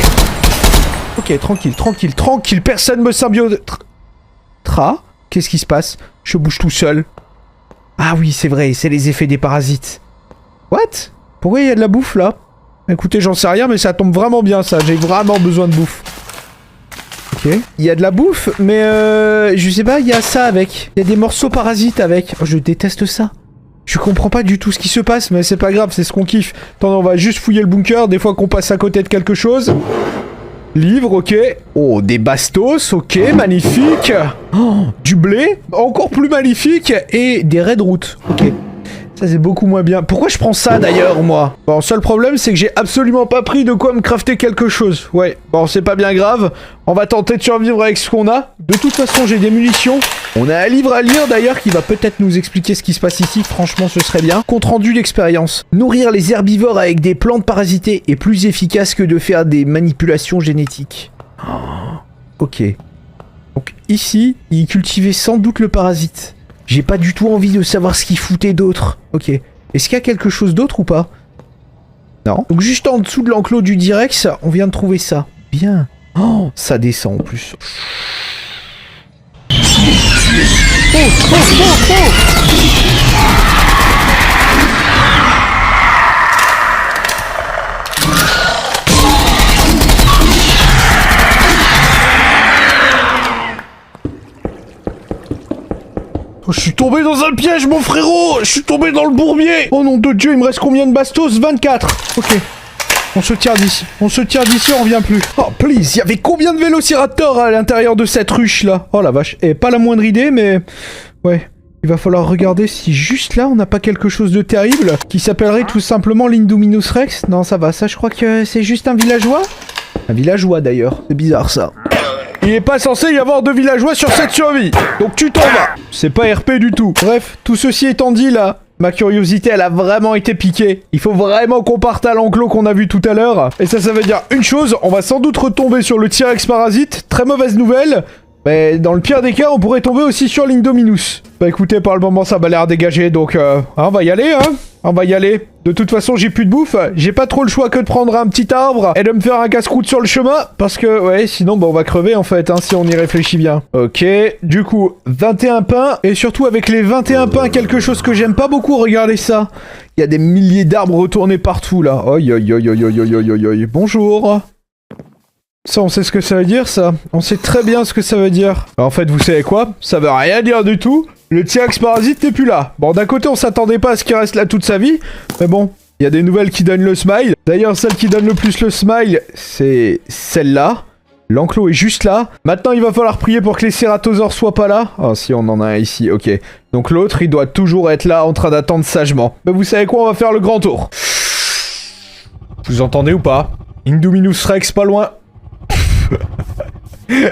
Ok, tranquille. Personne me symbiote. Qu'est-ce qui se passe? Je bouge tout seul. Ah oui, c'est vrai, c'est les effets des parasites. What? Pourquoi il y a de la bouffe là? Écoutez, j'en sais rien, mais ça tombe vraiment bien ça. J'ai vraiment besoin de bouffe. Ok. Il y a de la bouffe, mais je sais pas, il y a ça avec. Il y a des morceaux parasites avec. Oh, je déteste ça. Je comprends pas du tout ce qui se passe, mais c'est pas grave, c'est ce qu'on kiffe. Attends, on va juste fouiller le bunker, des fois qu'on passe à côté de quelque chose. Livre, ok. Oh, des bastos, ok, magnifique. Oh, du blé, encore plus magnifique. Et des red roots, ok. Ça c'est beaucoup moins bien. Pourquoi je prends ça d'ailleurs moi? Bon, seul problème c'est que j'ai absolument pas pris de quoi me crafter quelque chose. Ouais, bon c'est pas bien grave. On va tenter de survivre avec ce qu'on a. De toute façon j'ai des munitions. On a un livre à lire d'ailleurs qui va peut-être nous expliquer ce qui se passe ici. Franchement ce serait bien. Compte rendu d'expérience. Nourrir les herbivores avec des plantes parasitées est plus efficace que de faire des manipulations génétiques. Oh, ok. Donc ici, il cultivait sans doute le parasite. J'ai pas du tout envie de savoir ce qu'il foutait d'autre. Ok. Est-ce qu'il y a quelque chose d'autre ou pas? Non. Donc juste en dessous de l'enclos du Direx, on vient de trouver ça. Bien. Oh, ça descend en plus. Oh. Oh, je suis tombé dans un piège, mon frérot! Je suis tombé dans le bourbier! Oh nom de Dieu, il me reste combien de bastos? 24! Ok. On se tire d'ici. On revient plus. Oh, please, il y avait combien de vélociraptors à l'intérieur de cette ruche, là? Oh la vache. Et pas la moindre idée, mais... Ouais. Il va falloir regarder si juste là, on n'a pas quelque chose de terrible qui s'appellerait tout simplement l'Indominus Rex. Non, ça va. Ça, je crois que c'est juste un villageois. Un villageois, d'ailleurs. C'est bizarre, ça. Il est pas censé y avoir de villageois sur cette survie. Donc tu t'en vas. C'est pas RP du tout. Bref, tout ceci étant dit là, Ma curiosité, elle a vraiment été piquée. Il faut vraiment qu'on parte à l'enclos qu'on a vu tout à l'heure. Et ça veut dire une chose, on va sans doute retomber sur le T-Rex parasite. Très mauvaise nouvelle. Mais dans le pire des cas, on pourrait tomber aussi sur l'Indominus. Bah écoutez, pour le moment, ça m'a l'air dégagé, donc on va y aller, hein. On va y aller. De toute façon, j'ai plus de bouffe. J'ai pas trop le choix que de prendre un petit arbre et de me faire un casse-croûte sur le chemin. Parce que, ouais, sinon, bah, on va crever, en fait, hein, si on y réfléchit bien. Ok, du coup, 21 pains. Et surtout, avec les 21 pains, quelque chose que j'aime pas beaucoup, regardez ça. Il y a des milliers d'arbres retournés partout, là. Oi, oi, oi, oi, oi, oi, oi, oi. Bonjour. Ça, on sait ce que ça veut dire, ça. On sait très bien ce que ça veut dire. En fait, vous savez quoi? Ça veut rien dire du tout. Le T-Rex parasite n'est plus là. Bon, d'un côté, on s'attendait pas à ce qu'il reste là toute sa vie. Mais bon, il y a des nouvelles qui donnent le smile. D'ailleurs, celle qui donne le plus le smile, c'est celle-là. L'enclos est juste là. Maintenant, il va falloir prier pour que les cératosaures soient pas là. Ah, si, on en a un ici, ok. Donc l'autre, il doit toujours être là, en train d'attendre sagement. Mais vous savez quoi? On va faire le grand tour. Vous entendez ou pas? Indominus Rex pas loin.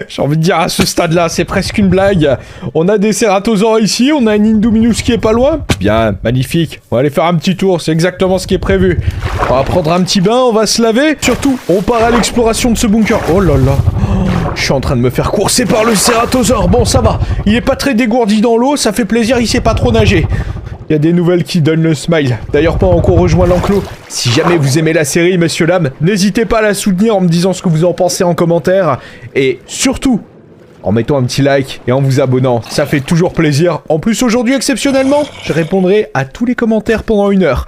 J'ai envie de dire à ce stade-là, c'est presque une blague. On a des cératosaures ici, on a un Indominus qui est pas loin. Bien, magnifique. On va aller faire un petit tour, c'est exactement ce qui est prévu. On va prendre un petit bain, on va se laver. Surtout, on part à l'exploration de ce bunker. Oh là là. Je suis en train de me faire courser par le cératosaure. Bon, ça va. Il est pas très dégourdi dans l'eau, ça fait plaisir, il sait pas trop nager. Il y a des nouvelles qui donnent le smile. D'ailleurs, pendant qu'on rejoint l'enclos, si jamais vous aimez la série, messieurs, dames, n'hésitez pas à la soutenir en me disant ce que vous en pensez en commentaire. Et surtout, en mettant un petit like et en vous abonnant. Ça fait toujours plaisir. En plus, aujourd'hui, exceptionnellement, je répondrai à tous les commentaires pendant 1 heure.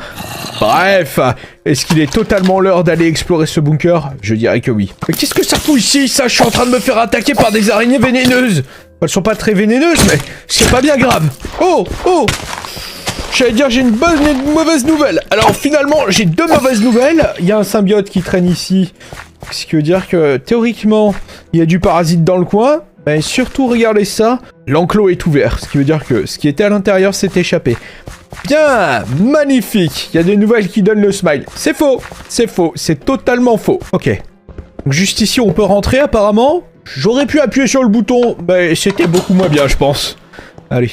Bref, est-ce qu'il est totalement l'heure d'aller explorer ce bunker? Je dirais que oui. Mais qu'est-ce que ça fout ici, ça? Je suis en train de me faire attaquer par des araignées vénéneuses. Elles sont pas très vénéneuses, mais c'est pas bien grave. Oh, oh! J'allais dire j'ai une bonne et une mauvaise nouvelle. Alors finalement j'ai 2 mauvaises nouvelles. Il y a un symbiote qui traîne ici. Ce qui veut dire que théoriquement il y a du parasite dans le coin. Mais surtout regardez ça. L'enclos est ouvert. Ce qui veut dire que ce qui était à l'intérieur s'est échappé. Bien, magnifique. Il y a des nouvelles qui donnent le smile. C'est faux. C'est faux. C'est totalement faux. Ok. Donc juste ici on peut rentrer apparemment. J'aurais pu appuyer sur le bouton. Mais c'était beaucoup moins bien je pense. Allez.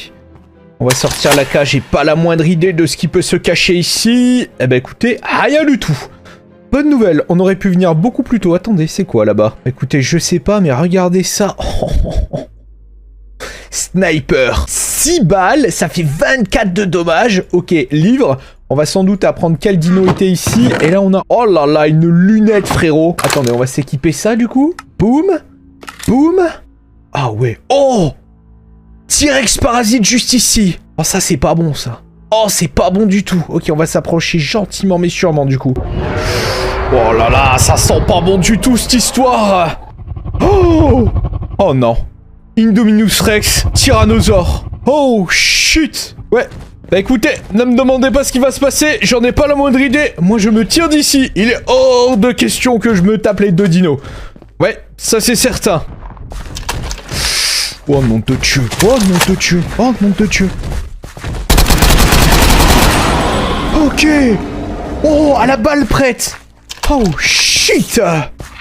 On va sortir la cage, j'ai pas la moindre idée de ce qui peut se cacher ici. Eh ben écoutez, rien du tout. Bonne nouvelle, on aurait pu venir beaucoup plus tôt. Attendez, c'est quoi là-bas? Écoutez, je sais pas, mais regardez ça. Sniper. 6 balles, ça fait 24 de dommages. Ok, livre. On va sans doute apprendre quel dino était ici. Et là, on a... Oh là là, une lunette, frérot. Attendez, on va s'équiper ça, du coup. Boum. Boum. Ah ouais. Oh! T-Rex parasite juste ici. Oh, ça, c'est pas bon, ça. Oh, c'est pas bon du tout. Ok, on va s'approcher gentiment mais sûrement, du coup. Oh là là, ça sent pas bon du tout, cette histoire. Oh! Oh non. Indominus Rex, Tyrannosaure. Oh, shit. Ouais. Bah écoutez, ne me demandez pas ce qui va se passer, j'en ai pas la moindre idée. Moi, je me tire d'ici. Il est hors de question que je me tape les 2 dinos. Ouais, ça c'est certain. Oh mon Dieu, oh mon Dieu, oh mon Dieu. Ok. Oh, à la balle prête. Oh shit.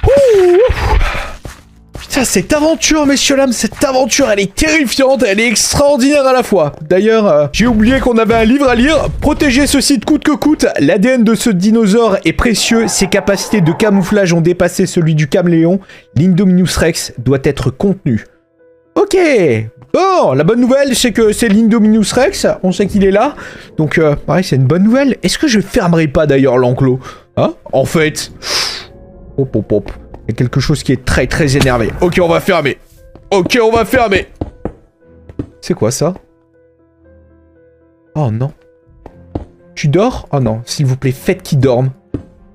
Ouh. Putain, cette aventure, messieurs dames, cette aventure, elle est terrifiante, elle est extraordinaire à la fois. D'ailleurs, j'ai oublié qu'on avait un livre à lire. Protégez ce site coûte que coûte. L'ADN de ce dinosaure est précieux. Ses capacités de camouflage ont dépassé celui du caméléon. L'Indominus Rex doit être contenu. Ok. Bon, la bonne nouvelle, c'est que c'est l'Indominus Rex. On sait qu'il est là. Donc, pareil, c'est une bonne nouvelle. Est-ce que je fermerai pas d'ailleurs l'enclos? Hein? En fait... Hop, hop, hop. Il y a quelque chose qui est très, très énervé. Ok, on va fermer. Ok, on va fermer. C'est quoi, ça? Oh, non. Tu dors? Oh, non. S'il vous plaît, faites qu'il dorme.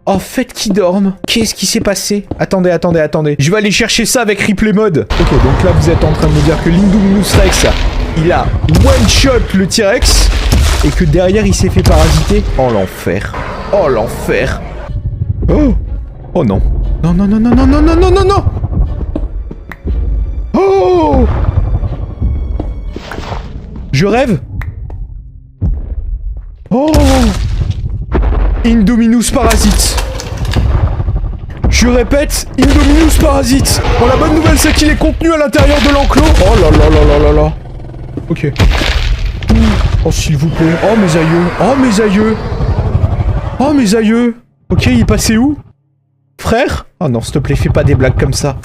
Oh, faites qu'il dorme. Qu'est-ce qui s'est passé? Attendez, attendez, attendez. Je vais aller chercher ça avec replay mode. Ok, donc là, vous êtes en train de me dire que l'Indominus Rex, il a one-shot le T-Rex et que derrière, il s'est fait parasiter. Oh, l'enfer. Oh, l'enfer. Oh. Oh, non. Non, non, non, non, non, non, non, non, non, non. Oh. Je rêve. Oh. Indominus parasite. Je répète, Indominus parasite. Bon, la bonne nouvelle, c'est qu'il est contenu à l'intérieur de l'enclos. Oh là là là là là là. Ok. Oh, s'il vous plaît. Oh, mes aïeux. Oh, mes aïeux. Oh, mes aïeux. Ok, il est passé où? Frère? Oh non, s'il te plaît, fais pas des blagues comme ça.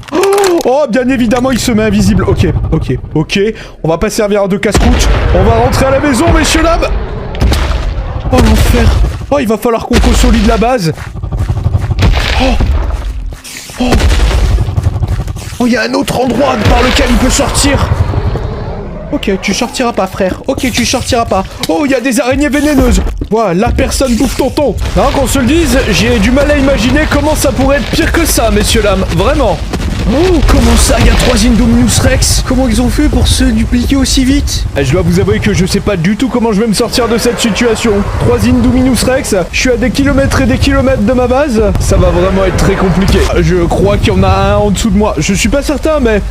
Oh, bien évidemment, il se met invisible. Ok, ok, ok. On va pas servir de casse-croûte. On va rentrer à la maison, messieurs, dames. Oh, l'enfer. Oh, il va falloir qu'on consolide la base. Oh. Oh. Oh, il y a un autre endroit par lequel il peut sortir. Ok, tu sortiras pas, frère. Ok, tu sortiras pas. Oh, il y a des araignées vénéneuses. Ouah, la personne bouffe tonton. Non, qu'on se le dise, j'ai du mal à imaginer comment ça pourrait être pire que ça, messieurs, dames. Vraiment. Oh, comment ça, il y a 3 Indominus Rex? Comment ils ont fait pour se dupliquer aussi vite? Je dois vous avouer que je sais pas du tout comment je vais me sortir de cette situation. 3 Indominus Rex, je suis à des kilomètres et des kilomètres de ma base. Ça va vraiment être très compliqué. Je crois qu'il y en a un en dessous de moi. Je suis pas certain, mais...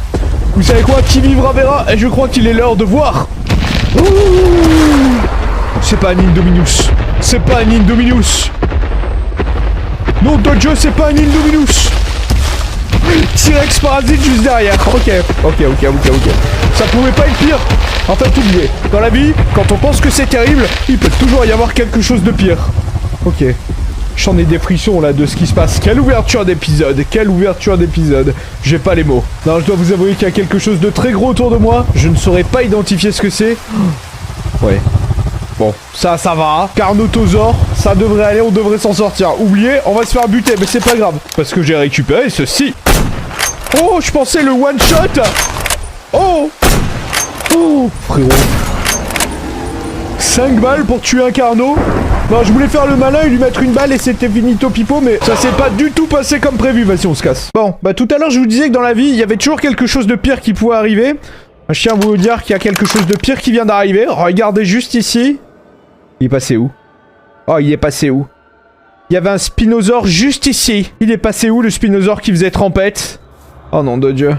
Vous savez quoi? Qui vivra verra, et je crois qu'il est l'heure de voir. Ouh, c'est pas un Indominus. C'est pas un Indominus. Non, de Dieu, c'est pas un Indominus. T-Rex parasite juste derrière. Ok. Ça pouvait pas être pire. En fait, oubliez. Dans la vie, quand on pense que c'est terrible, il peut toujours y avoir quelque chose de pire. Ok. J'en ai des frissons là de ce qui se passe. Quelle ouverture d'épisode. Quelle ouverture d'épisode. J'ai pas les mots. Non, je dois vous avouer qu'il y a quelque chose de très gros autour de moi. Je ne saurais pas identifier ce que c'est. Ouais. Bon, ça va. Carnotosaure, ça devrait aller, on devrait s'en sortir. Oubliez, on va se faire buter, mais c'est pas grave. Parce que j'ai récupéré ceci. Oh, je pensais le one shot. Oh. Oh, frérot. 5 balles pour tuer un carno. Non, je voulais faire le malin et lui mettre une balle et c'était finito pipo, mais ça s'est pas du tout passé comme prévu. Vas-y, on se casse. Bon, bah tout à l'heure, je vous disais que dans la vie, il y avait toujours quelque chose de pire qui pouvait arriver. Je tiens à vous dire qu'il y a quelque chose de pire qui vient d'arriver. Regardez juste ici. Il est passé où? Oh, il est passé où? Il y avait un spinosaure juste ici. Il est passé où, le spinosaure qui faisait trempette? Oh non de Dieu.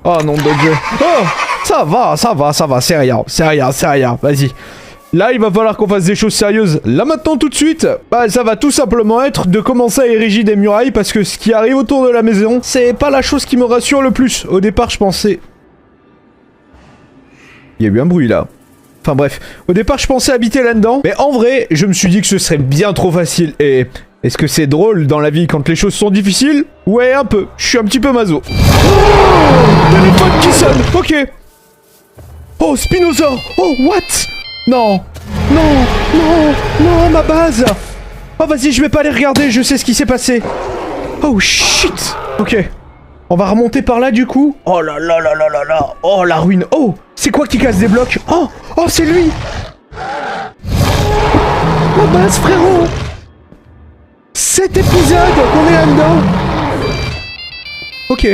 Oh non de Dieu. Oh, ça va, c'est rien. Vas-y. Là, il va falloir qu'on fasse des choses sérieuses. Là, maintenant, tout de suite, bah, ça va tout simplement être de commencer à ériger des murailles parce que ce qui arrive autour de la maison, c'est pas la chose qui me rassure le plus. Au départ, je pensais... Il y a eu un bruit, là. Enfin, bref. Au départ, je pensais habiter là-dedans. Mais en vrai, je me suis dit que ce serait bien trop facile. Et... est-ce que c'est drôle dans la vie quand les choses sont difficiles? Ouais, un peu. Je suis un petit peu maso. Oh, téléphone qui sonne. Ok. Oh, Spinosaure. Oh, what? Non, ma base. Oh, vas-y, je vais pas aller regarder, je sais ce qui s'est passé. Oh, shit. Ok. On va remonter par là, du coup. Oh là. Oh, la ruine. Oh, c'est quoi qui casse des blocs? Oh, c'est lui. Ma base, frérot. Cet épisode, on est là-dedans. Ok.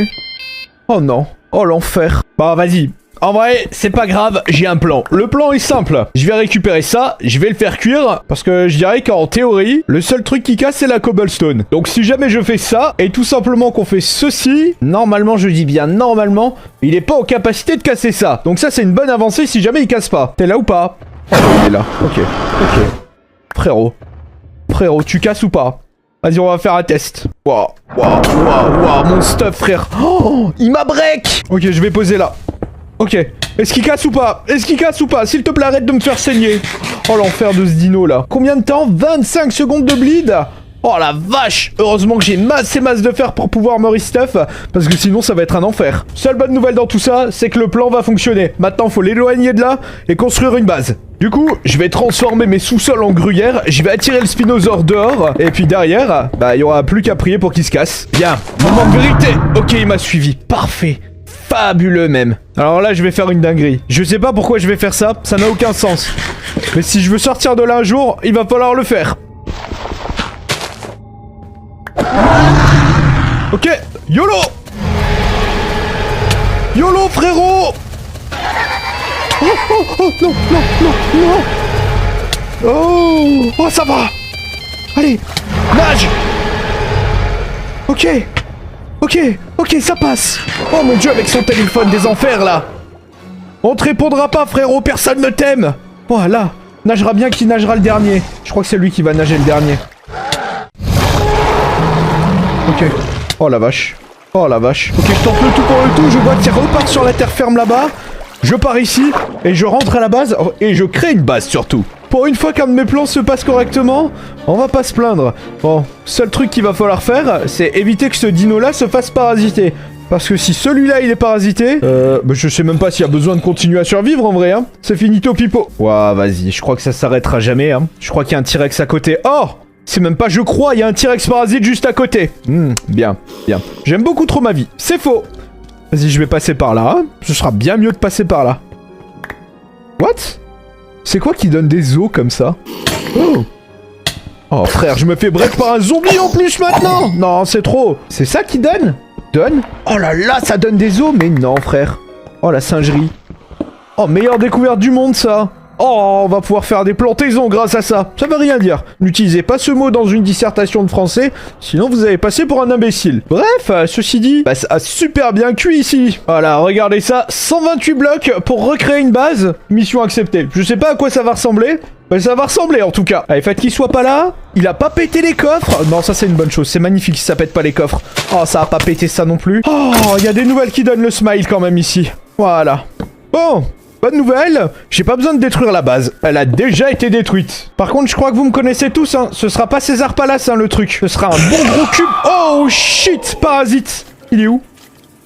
Oh non. Oh, l'enfer. Bah, vas-y. En vrai, c'est pas grave, j'ai un plan. Le plan est simple. Je vais récupérer ça, je vais le faire cuire, parce que je dirais qu'en théorie, le seul truc qui casse, c'est la cobblestone. Donc si jamais je fais ça, et tout simplement qu'on fait ceci, normalement, je dis bien normalement, il est pas en capacité de casser ça. Donc ça, c'est une bonne avancée si jamais il casse pas. T'es là ou pas? Oh, il est là. Ok. Frérot, tu casses ou pas? Vas-y, on va faire un test. Waouh, mon stuff, frère. Oh, il m'a break. Ok, je vais poser là. Ok, est-ce qu'il casse ou pas? S'il te plaît, arrête de me faire saigner. Oh, l'enfer de ce dino, là. Combien de temps? 25 secondes de bleed. Oh, la vache. Heureusement que j'ai masse de fer pour pouvoir me restuff, parce que sinon, ça va être un enfer. Seule bonne nouvelle dans tout ça, c'est que le plan va fonctionner. Maintenant, faut l'éloigner de là et construire une base. Du coup, je vais transformer mes sous-sols en gruyère, je vais attirer le spinosaure dehors, et puis derrière, bah, il y aura plus qu'à prier pour qu'il se casse. Bien, moment de vérité. Ok, il m'a suivi. Parfait. Fabuleux même. Alors là, je vais faire une dinguerie. Je sais pas pourquoi je vais faire ça, ça n'a aucun sens. Mais si je veux sortir de là un jour, il va falloir le faire. Ok, YOLO! YOLO, frérot! Oh, non. Oh, ça va. Allez, nage. Ok, ça passe. Oh mon Dieu, avec son téléphone des enfers, là. On te répondra pas, frérot, personne ne t'aime. Voilà, nagera bien qui nagera le dernier. Je crois que c'est lui qui va nager le dernier. Ok. Oh la vache. Ok, je tente le tout pour le tout, je vois qu'il repart sur la terre ferme là-bas. Je pars ici, et je rentre à la base, et je crée une base surtout. Pour une fois qu'un de mes plans se passe correctement, on va pas se plaindre. Bon, seul truc qu'il va falloir faire, c'est éviter que ce dino-là se fasse parasiter. Parce que si celui-là il est parasité, bah je sais même pas s'il y a besoin de continuer à survivre en vrai, hein. C'est finito pipo. Ouah, vas-y, je crois que ça s'arrêtera jamais, hein. Je crois qu'il y a un T-Rex à côté. Oh! C'est même pas je crois, il y a un T-Rex parasite juste à côté. Bien, bien. J'aime beaucoup trop ma vie. C'est faux. Vas-y, je vais passer par là. Hein. Ce sera bien mieux de passer par là. What? C'est quoi qui donne des os comme ça? Oh! Oh frère, je me fais break par un zombie en plus maintenant! Non, c'est trop. C'est ça qui donne? Donne? Oh là là, ça donne des os? Mais non, frère. Oh, la singerie. Oh, meilleure découverte du monde, ça. Oh, on va pouvoir faire des plantaisons grâce à ça. Ça veut rien dire. N'utilisez pas ce mot dans une dissertation de français, sinon vous allez passer pour un imbécile. Bref, ceci dit, bah, ça a super bien cuit ici. Voilà, regardez ça. 128 blocs pour recréer une base. Mission acceptée. Je sais pas à quoi ça va ressembler. Mais ça va ressembler en tout cas. Allez, faites qu'il soit pas là. Il a pas pété les coffres. Non, ça c'est une bonne chose. C'est magnifique si ça pète pas les coffres. Oh, ça a pas pété ça non plus. Oh, il y a des nouvelles qui donnent le smile quand même ici. Voilà. Bon. Bonne nouvelle, j'ai pas besoin de détruire la base. Elle a déjà été détruite. Par contre, je crois que vous me connaissez tous, hein. Ce sera pas César Palace, hein, le truc. Ce sera un bon gros cube. Oh shit, parasite. Il est où?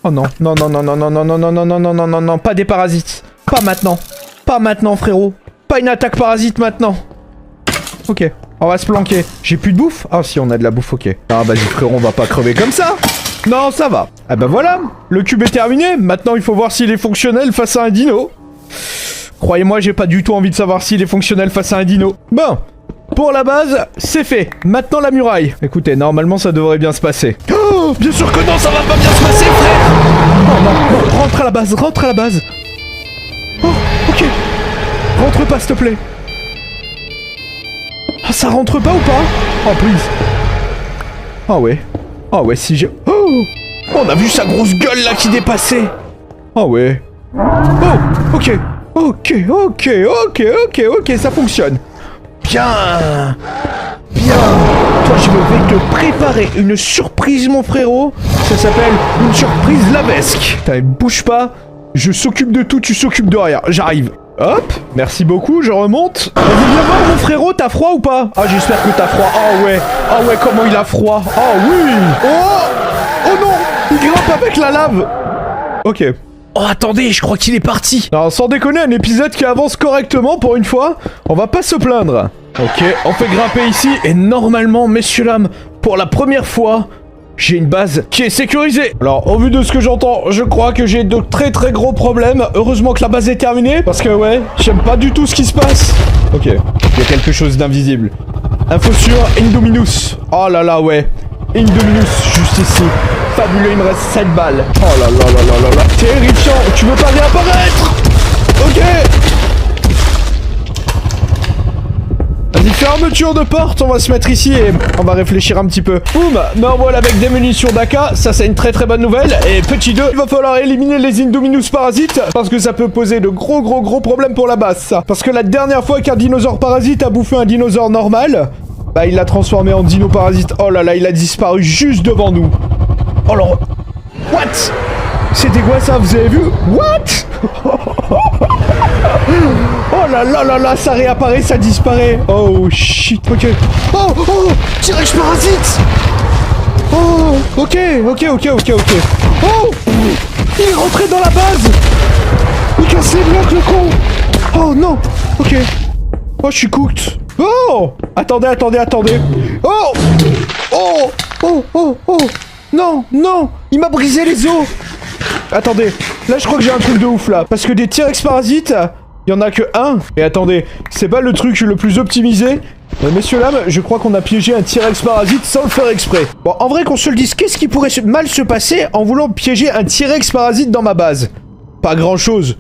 Oh non, non, non, non, non, non, non, non, non, non, non, non, non, non, non, pas des parasites. Pas maintenant. Pas maintenant, frérot. Pas une attaque parasite maintenant. Ok, on va se planquer. J'ai plus de bouffe? Ah si, on a de la bouffe, ok. Ah vas-y frérot, on va pas crever comme ça. Non, ça va. Ah bah voilà, le cube est terminé. Maintenant, il faut voir s'il est fonctionnel face à un dino. Croyez-moi, j'ai pas du tout envie de savoir s'il est fonctionnel face à un dino. Bon, pour la base, c'est fait. Maintenant la muraille. Écoutez, normalement ça devrait bien se passer. Oh, bien sûr que non, ça va pas bien se passer, frère. Oh non, non, rentre à la base, rentre à la base. Oh, ok. Rentre pas, s'il te plaît. Ah, ça rentre pas ou pas? Oh, please. Ah ouais. Ah ouais, si j'ai... Oh, on a vu sa grosse gueule là qui dépassait. Ah ouais. Oh, ok. Ok, ok, ok, ok, ok, ça fonctionne. Bien. Bien. Toi, je vais te préparer une surprise, mon frérot. Ça s'appelle une surprise lavesque. Putain, bouge pas. Je s'occupe de tout, tu s'occupes de rien. J'arrive. Hop, merci beaucoup, je remonte. Vas-y, viens voir, mon frérot, t'as froid ou pas? Ah, j'espère que t'as froid. Ah ouais, comment il a froid. Ah oui. Oh, oh non, il grimpe avec la lave. Ok. Oh, attendez, je crois qu'il est parti. Alors, sans déconner, un épisode qui avance correctement pour une fois. On va pas se plaindre. Ok, on fait grimper ici. Et normalement, messieurs dames, pour la première fois, j'ai une base qui est sécurisée. Alors, au vu de ce que j'entends, je crois que j'ai de très très gros problèmes. Heureusement que la base est terminée. Parce que, ouais, j'aime pas du tout ce qui se passe. Ok, il y a quelque chose d'invisible. Info sur Indominus. Oh là là, ouais. Indominus, juste ici. Fabuleux, il me reste 7 balles. Oh là là là là là là. Terrifiant. Tu veux pas réapparaître? Ok. Vas-y, fermeture de porte. On va se mettre ici et on va réfléchir un petit peu. Boum. Me voilà avec des munitions d'AK. Ça, c'est une très très bonne nouvelle. Et petit 2, il va falloir éliminer les Indominus parasites. Parce que ça peut poser de gros problèmes pour la base, ça. Parce que la dernière fois qu'un dinosaure parasite a bouffé un dinosaure normal, bah, il l'a transformé en dino parasite. Oh là là, il a disparu juste devant nous. Oh là... What? C'était quoi ça, vous avez vu? What? Oh là là là là, ça réapparaît, ça disparaît. Oh shit, ok. Oh, oh, T-Rex parasite. Oh, ok. Oh, il est rentré dans la base. Il casse les blocs, le con. Oh non, ok. Oh, je suis cooked. Oh, attendez. Oh. Non, il m'a brisé les os. Attendez, là je crois que j'ai un truc de ouf là. Parce que des T-Rex parasites, il y en a que un. Et attendez, c'est pas le truc le plus optimisé. Messieurs, dames, je crois qu'on a piégé un T-Rex parasite sans le faire exprès. Bon, en vrai qu'on se le dise, qu'est-ce qui pourrait mal se passer en voulant piéger un T-Rex parasite dans ma base? Pas grand-chose.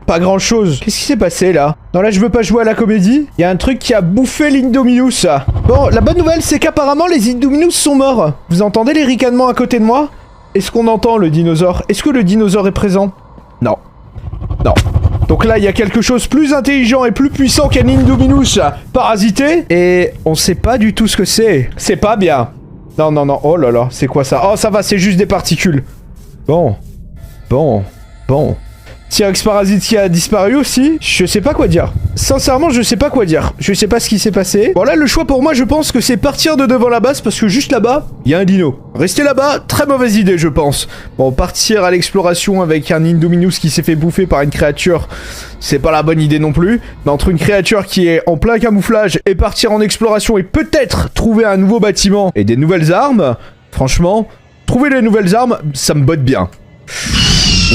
Qu'est-ce qui s'est passé là? Non, là je veux pas jouer à la comédie. Il y a un truc qui a bouffé l'Indominus. Bon, la bonne nouvelle c'est qu'apparemment les Indominus sont morts. Vous entendez les ricanements à côté de moi? Est-ce qu'on entend le dinosaure? Est-ce que le dinosaure est présent? Non. Donc là il y a quelque chose plus intelligent et plus puissant qu'un Indominus parasité. Et on sait pas du tout ce que c'est. C'est pas bien. Non. Oh là là, c'est quoi ça? Oh ça va, c'est juste des particules. Bon. T-Rex parasite qui a disparu aussi. Je sais pas quoi dire. Sincèrement, je sais pas quoi dire. Je sais pas ce qui s'est passé. Bon là, le choix pour moi, je pense que c'est partir de devant la base parce que juste là-bas, il y a un dino. Rester là-bas, très mauvaise idée, je pense. Bon, partir à l'exploration avec un Indominus qui s'est fait bouffer par une créature, c'est pas la bonne idée non plus. Mais entre une créature qui est en plein camouflage et partir en exploration et peut-être trouver un nouveau bâtiment et des nouvelles armes, franchement, trouver les nouvelles armes, ça me botte bien.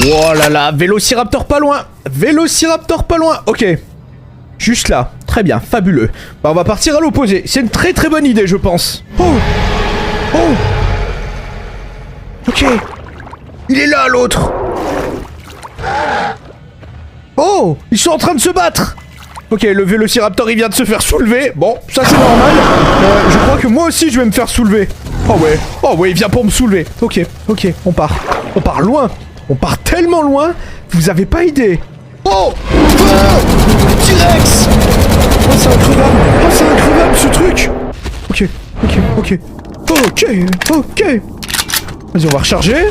Oh là là, Vélociraptor pas loin. Vélociraptor pas loin. Ok. Juste là. Très bien, fabuleux. Bah, on va partir à l'opposé. C'est une très très bonne idée, je pense. Oh. Oh. Ok. Il est là, l'autre. Oh. Ils sont en train de se battre. Ok, le Vélociraptor, il vient de se faire soulever. Bon, ça c'est normal. Je crois que moi aussi, je vais me faire soulever. Oh ouais. Oh ouais, il vient pour me soulever. Ok, ok, on part. On part loin. On part tellement loin, vous avez pas idée. Oh, oh T-Rex. Oh, c'est incroyable. Oh, c'est incroyable ce truc. Ok, ok, ok. Ok, ok. Vas-y, on va recharger.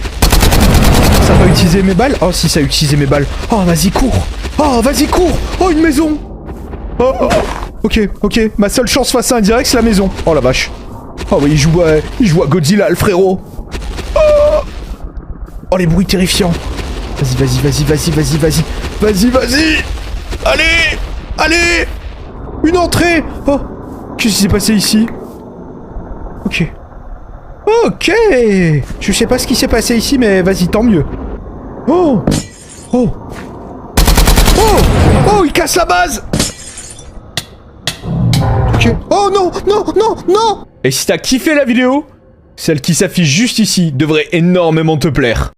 Ça va utiliser mes balles. Oh, si, ça a utilisé mes balles. Oh, vas-y, cours. Oh, vas-y, cours. Oh, une maison. Oh, oh. Ok, ok. Ma seule chance face à un T-Rex, c'est la maison. Oh, la vache. Oh, oui, il joue à Godzilla, le frérot. Oh. Oh, les bruits terrifiants. Vas-y, vas-y, vas-y, vas-y, vas-y, vas-y. Vas-y, vas-y. Allez. Allez. Une entrée. Oh. Qu'est-ce qui s'est passé ici? Ok. Ok. Je sais pas ce qui s'est passé ici, mais vas-y, tant mieux. Oh. Oh. Oh. Oh, il casse la base. Ok. Oh non, non, non, non. Et si t'as kiffé la vidéo, celle qui s'affiche juste ici devrait énormément te plaire.